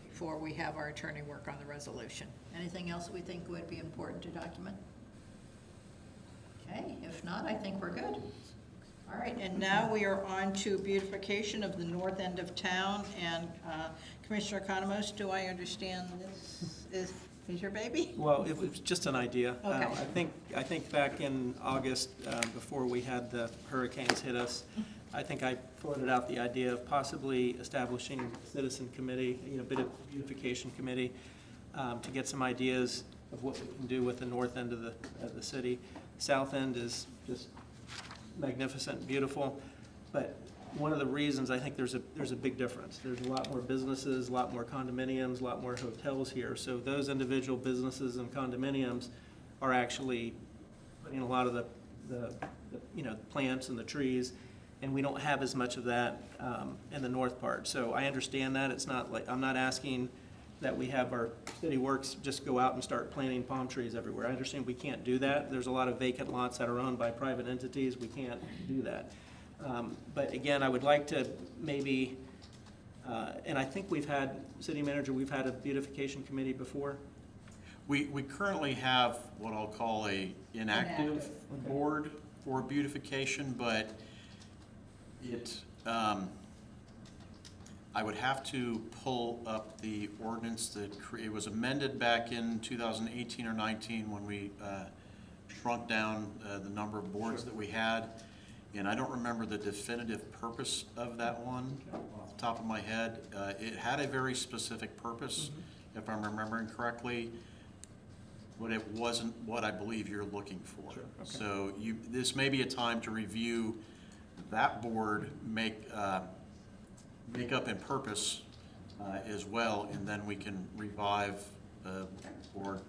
before we have our attorney work on the resolution? Anything else we think would be important to document? Okay, if not, I think we're good. All right, and now we are on to beautification of the north end of town, and Commissioner Economos, do I understand this is your baby? Well, it was just an idea. Okay. I think back in August, before we had the hurricanes hit us, I think I floated out the idea of possibly establishing a citizen committee, a bit of beautification committee, to get some ideas of what we can do with the north end of the city. South end is just magnificent and beautiful, but one of the reasons I think there's a big difference. There's a lot more businesses, a lot more condominiums, a lot more hotels here. So those individual businesses and condominiums are actually putting a lot of the plants and the trees, and we don't have as much of that in the north part. So I understand that. It's not like, I'm not asking that we have our city works just go out and start planting palm trees everywhere. I understand we can't do that. There's a lot of vacant lots that are owned by private entities. We can't do that. But again, I would like to maybe, and I think city manager, we've had a beautification committee before. We currently have what I'll call a inactive Inactive. board for beautification, but it, I would have to pull up the ordinance that it was amended back in 2018 or 19 when we shrunk down the number of boards that we had. And I don't remember the definitive purpose of that one off the top of my head. It had a very specific purpose, if I'm remembering correctly, but it wasn't what I believe you're looking for. Sure, okay. So this may be a time to review that board, makeup and purpose as well, and then we can revive or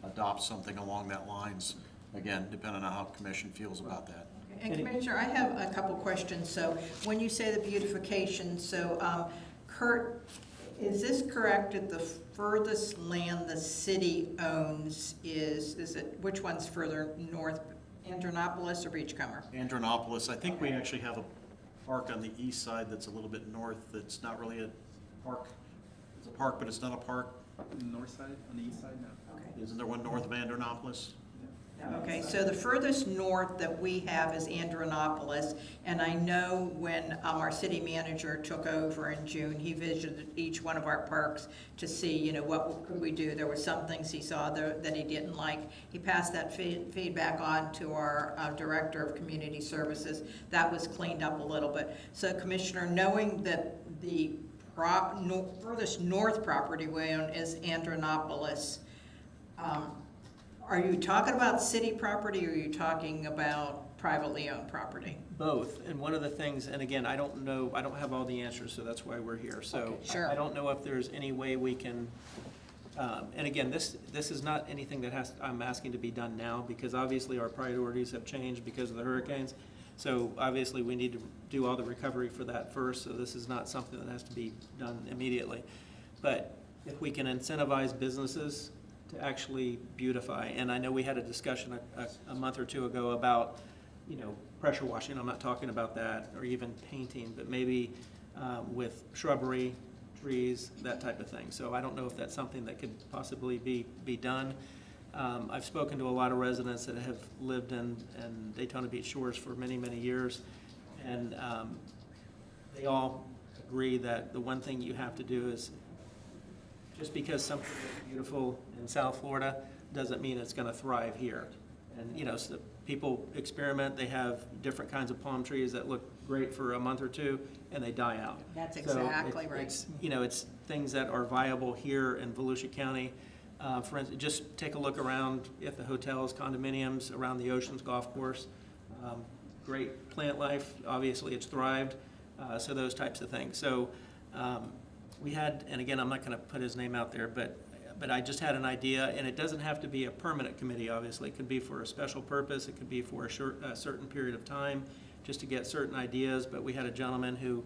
adopt something along that lines, again, depending on how commission feels about that. And Commissioner, I have a couple questions. So when you say the beautification, so Kurt, is this correct that the furthest land the city owns is it, which one's further north, Andronopolis or Beachcomber? Andronopolis, I think we actually have a park on the east side that's a little bit north, that's not really a park. It's a park, but it's not a park. North side, on the east side, no. Okay. Isn't there one north of Andronopolis? Okay, so the furthest north that we have is Andronopolis, and I know when our city manager took over in June, he visited each one of our parks to see, you know, what could we do. There were some things he saw there that he didn't like. He passed that feedback on to our Director of Community Services. That was cleaned up a little bit. So Commissioner, knowing that the furthest north property we own is Andronopolis, are you talking about city property, or are you talking about privately owned property? Both, and one of the things, and again, I don't know, I don't have all the answers, so that's why we're here. So Okay, sure. I don't know if there's any way we can, and again, this is not anything that I'm asking to be done now, because obviously our priorities have changed because of the hurricanes. So obviously, we need to do all the recovery for that first, so this is not something that has to be done immediately. But if we can incentivize businesses to actually beautify, and I know we had a discussion a month or two ago about, you know, pressure washing. I'm not talking about that, or even painting, but maybe with shrubbery, trees, that type of thing. So I don't know if that's something that could possibly be done. I've spoken to a lot of residents that have lived in Daytona Beach Shores for many, many years, and they all agree that the one thing you have to do is, just because something is beautiful in South Florida doesn't mean it's going to thrive here. And, you know, so people experiment. They have different kinds of palm trees that look great for a month or two, and they die out. That's So exactly right. It's, you know, it's things that are viable here in Volusia County. For instance, just take a look around at the hotels, condominiums around the Oceans Golf Course. Great plant life. Obviously, it's thrived. So those types of things. So we had, and again, I'm not going to put his name out there, but I just had an idea, and it doesn't have to be a permanent committee, obviously. It could be for a special purpose. It could be for a certain period of time, just to get certain ideas. But we had a gentleman who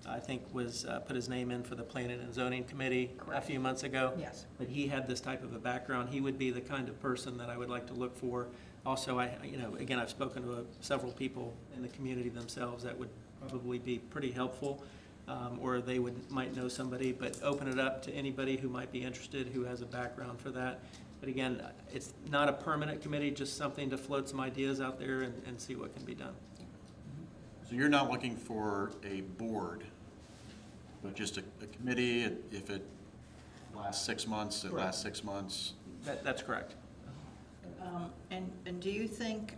I think was put his name in for the Planning and Zoning Committee a few months ago. Yes. But he had this type of a background. He would be the kind of person that I would like to look for. Also, you know, again, I've spoken to several people in the community themselves that would probably be pretty helpful. Or they might know somebody, but open it up to anybody who might be interested, who has a background for that. But again, it's not a permanent committee, just something to float some ideas out there and see what can be done. So you're not looking for a board, but just a committee. If it lasts 6 months, it lasts 6 months. That's correct. And do you think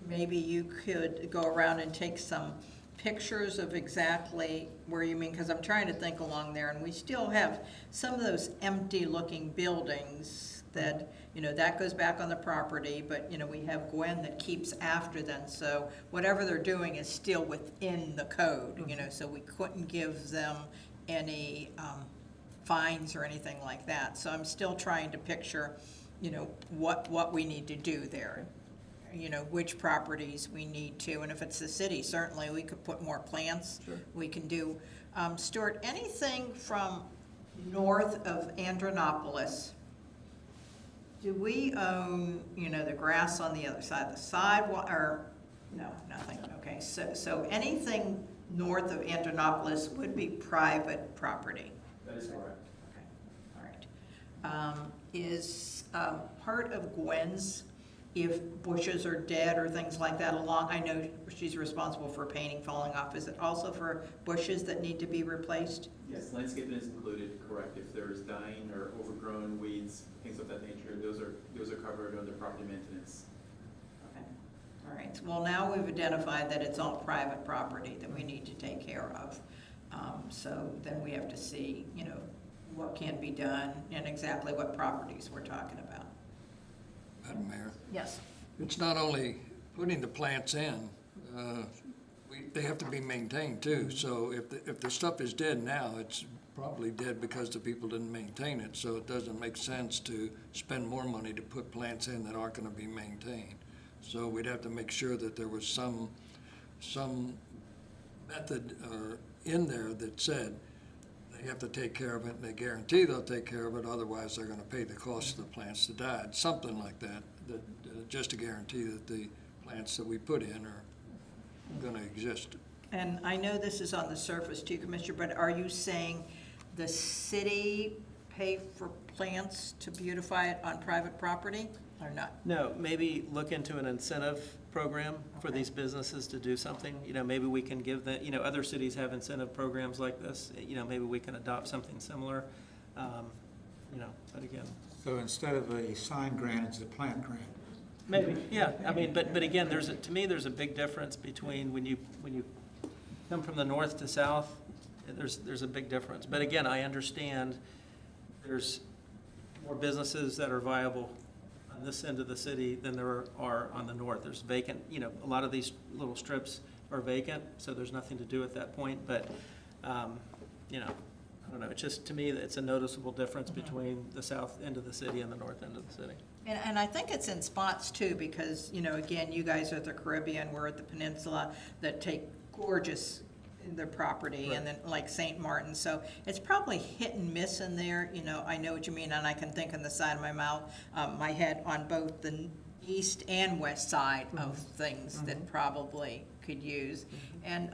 maybe you could go around and take some pictures of exactly where you mean? Because I'm trying to think along there, and we still have some of those empty-looking buildings that, you know, that goes back on the property, but, you know, we have Gwen that keeps after them, so whatever they're doing is still within the code, you know, so we couldn't give them any fines or anything like that. So I'm still trying to picture, you know, what we need to do there. You know, which properties we need to, and if it's the city, certainly we could put more plants. Sure. We can do, Stuart, anything from north of Andronopolis, do we own, you know, the grass on the other side of the sidewalk, or, no, nothing, okay. So anything north of Andronopolis would be private property? That is correct. Okay, all right. is part of Gwen's, if bushes are dead or things like that along, I know she's responsible for painting falling off. Is it also for bushes that need to be replaced? Yes, landscaping is included, correct. If there's dying or overgrown weeds, things of that nature, those are covered under property maintenance. Okay. All right, well, now we've identified that it's all private property that we need to take care of. So then we have to see, you know, what can be done and exactly what properties we're talking about. Madam Mayor, Yes. it's not only putting the plants in, they have to be maintained too. So if the stuff is dead now, it's probably dead because the people didn't maintain it. So it doesn't make sense to spend more money to put plants in that aren't gonna be maintained. So we'd have to make sure that there was some method in there that said they have to take care of it, and they guarantee they'll take care of it, otherwise they're gonna pay the cost of the plants that died, something like that, just to guarantee that the plants that we put in are gonna exist. And I know this is on the surface too, Commissioner, but are you saying the city pay for plants to beautify it on private property or not? No, maybe look into an incentive program for these businesses to do something. You know, maybe we can give them, you know, other cities have incentive programs like this. You know, maybe we can adopt something similar. You know, but again, So instead of a sign grant, it's a plant grant. maybe, yeah. I mean, but again, to me, there's a big difference between when you come from the north to south, there's a big difference. But again, I understand there's more businesses that are viable on this end of the city than there are on the north. There's vacant, you know, a lot of these little strips are vacant, so there's nothing to do at that point. But, you know, I don't know, it's just, to me, it's a noticeable difference between the south end of the city and the north end of the city. And I think it's in spots too, because, you know, again, you guys are at the Caribbean, we're at the peninsula, that take gorgeous in their property, and then like St. Martin, so it's probably hit and miss in there, you know, I know what you mean, and I can think on the side of my mouth, my head on both the east and west side of things that probably could use. And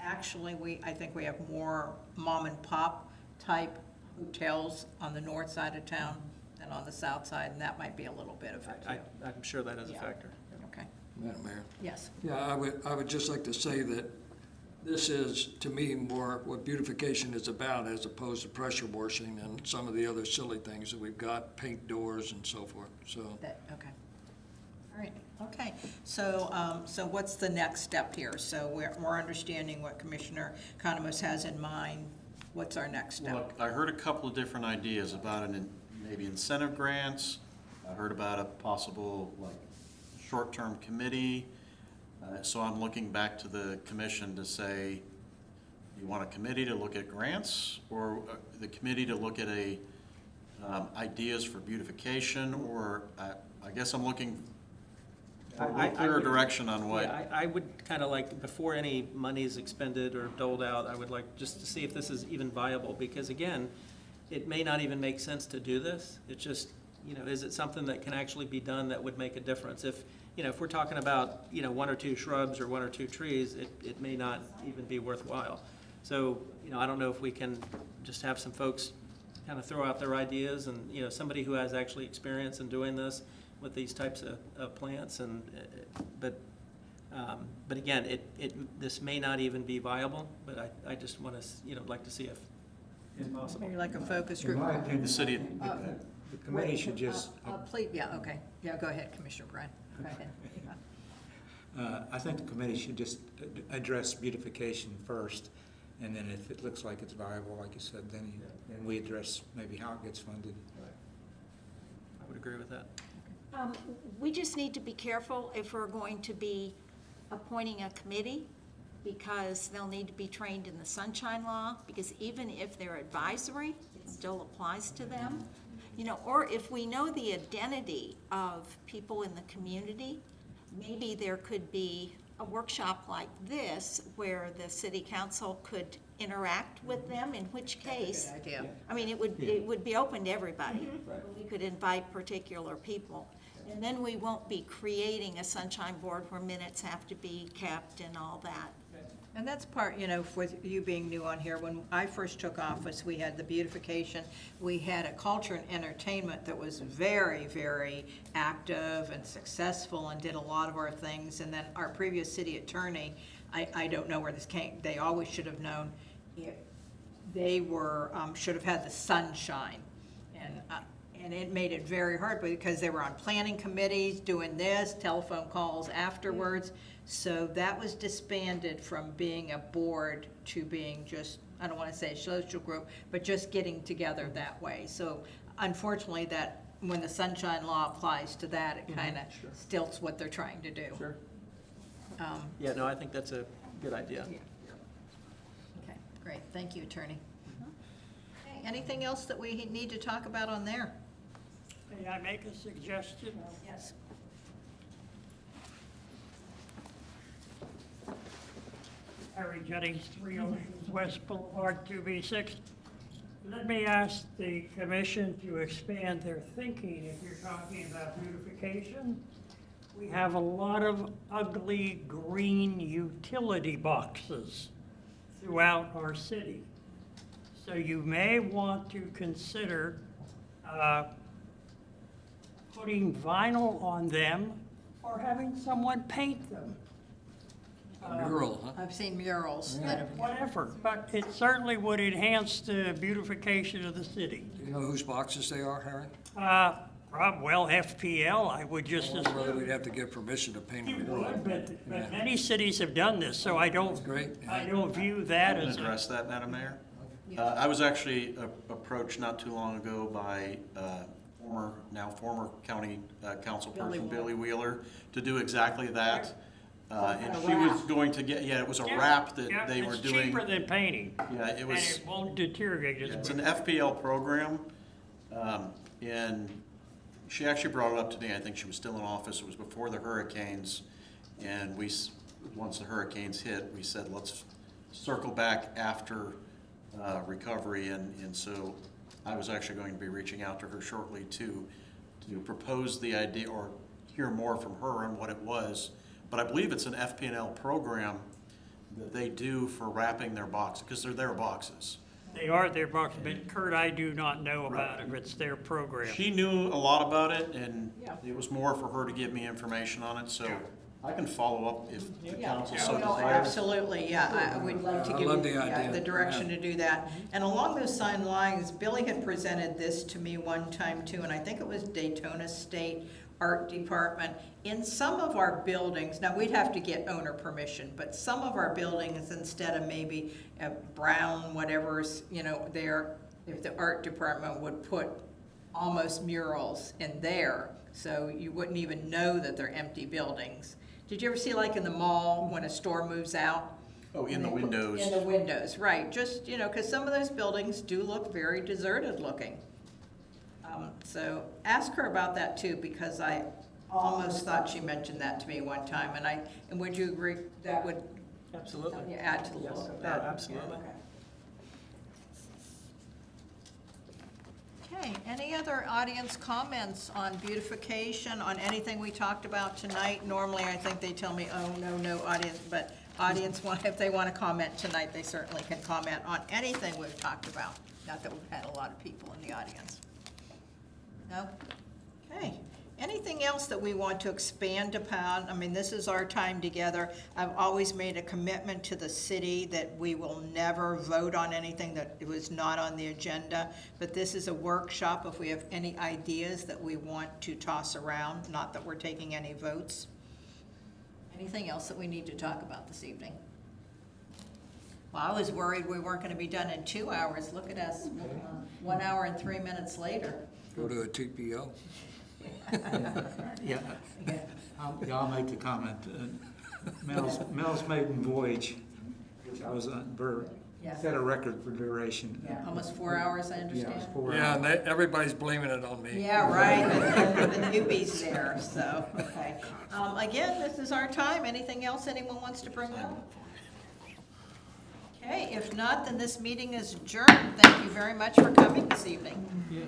actually, I think we have more mom and pop type hotels on the north side of town than on the south side, and that might be a little bit of it too. I'm sure that is a Yeah. factor. Okay, Madam Mayor? yes. Yeah, I would just like to say that this is, to me, more what beautification is about as opposed to pressure washing and some of the other silly things that we've got, paint doors and so forth, so. Okay. All right, okay. So, so what's the next step here? So we're understanding what Commissioner Economos has in mind. What's our next step? Look, I heard a couple of different ideas about maybe incentive grants. I heard about a possible, like, short-term committee. So I'm looking back to the commission to say, you want a committee to look at grants, or the committee to look at ideas for beautification, or I guess I'm looking for a little clearer direction on what. Yeah, I would kind of like, before any money is expended or doled out, I would like just to see if this is even viable, because again, it may not even make sense to do this. It's just, you know, is it something that can actually be done that would make a difference? If, you know, if we're talking about, you know, one or two shrubs or one or two trees, it may not even be worthwhile. So, you know, I don't know if we can just have some folks kind of throw out their ideas, and, you know, somebody who has actually experience in doing this with these types of plants, and, but again, this may not even be viable, but I just want to, you know, like to see if it's possible. Maybe like a focus In group? my opinion, The city, the committee should just, Please, yeah, okay. Yeah, go ahead, Commissioner Bryan. Go ahead. I think the committee should just address beautification first, and then if it looks like it's viable, like you said, then we address maybe how it gets funded. I would agree with that. We just need to be careful if we're going to be appointing a committee, because they'll need to be trained in the sunshine law, because even if they're advisory, it still applies to them. You know, or if we know the identity of people in the community, maybe there could be a workshop like this where the city council could interact with them, in which case, Good idea. I mean, it would be open to everybody. We could invite particular people. And then we won't be creating a sunshine board where minutes have to be kept and all that. And that's part, with you being new on here, when I first took office, we had the beautification. We had a culture and entertainment that was very, very active and successful and did a lot of our things. And then our previous city attorney, I don't know where this came, they always should have known. They should have had the sunshine. And it made it very hard because they were on planning committees doing this, telephone calls afterwards. So that was disbanded from being a board to being just, I don't want to say a social group, but just getting together that way. So unfortunately, that when the sunshine law applies to that, it kind of stilts what they're trying to do. Sure. Yeah, No, I think that's a good idea. Okay, great. Thank you, Attorney. Okay, anything else that we need to talk about on there? May I make a suggestion? Yes. Harry Jennings, 3 Oceans West Boulevard, 2B6. Let me ask the commission to expand their thinking if you're talking about beautification. We have a lot of ugly green utility boxes throughout our city. So you may want to consider putting vinyl on them or having someone paint them. A mural, huh? I've seen murals that have. Whatever, but it certainly would enhance the beautification of the city. Do you know whose boxes they are, Harry? Well, FPL, I would just I as wonder whether we'd have to get permission to paint you them. would, but many cities have done this, so I don't, Great. I don't view that I can as a, address that, Madam Mayor. I was actually approached not too long ago by former county councilperson Billy Wheeler to do exactly that. And she was going to get, it was a wrap that yeah, they were it's doing. cheaper than painting. Yeah, it And was, it won't deteriorate as it's an much. FPL program. And she actually brought it up to me, I think she was still in office, it was before the hurricanes. And once the hurricanes hit, we said, let's circle back after recovery. And so I was actually going to be reaching out to her shortly to propose the idea or hear more from her on what it was. But I believe it's an FP&L program that they do for wrapping their boxes, because they're their boxes. They are their box, but Kurt, I do not know about it. It's their program. She knew a lot about it, and it was more for her to give me information on it, so I can follow up if the council so No, desires. absolutely, yeah, I would like to I give love you the idea. the direction to do that. And along those same lines, Billy had presented this to me one time too, and I think it was Daytona State Art Department. In some of our buildings, now we'd have to get owner permission, but some of our buildings, instead of maybe a brown whatever's, there, if the art department would put almost murals in there, so you wouldn't even know that they're empty buildings. Did you ever see like in the mall when a store moves out? Oh, in the windows. In the windows, right, just, because some of those buildings do look very deserted looking. So ask her about that too, because I almost thought she mentioned that to me one time, and would you agree that would Absolutely. add to the Yes. look of No, that? absolutely. Okay, any other audience comments on beautification, on anything we talked about tonight? Normally, I think they tell me, oh, no audience, but audience, if they want to comment tonight, they certainly can comment on anything we've talked about. Not that we've had a lot of people in the audience. No? Okay. Anything else that we want to expand upon? I mean, this is our time together. I've always made a commitment to the city that we will never vote on anything that was not on the agenda. But this is a workshop if we have any ideas that we want to toss around, not that we're taking any votes. Anything else that we need to talk about this evening? Well, I was worried we weren't going to be done in 2 hours. Look at us, 1 hour and 3 minutes later. Go to a TPO. Yeah, I'll make the comment. Mel's maiden voyage, which I was on, set a record for duration. Yeah, almost 4 hours, I Yeah, understand. it was 4 Yeah, hours. and everybody's blaming it on me. Yeah, right, the newbies there, so, okay. Again, this is our time. Anything else anyone wants to bring up? Okay, if not, then this meeting is adjourned. Thank you very much for coming this evening. Yeah.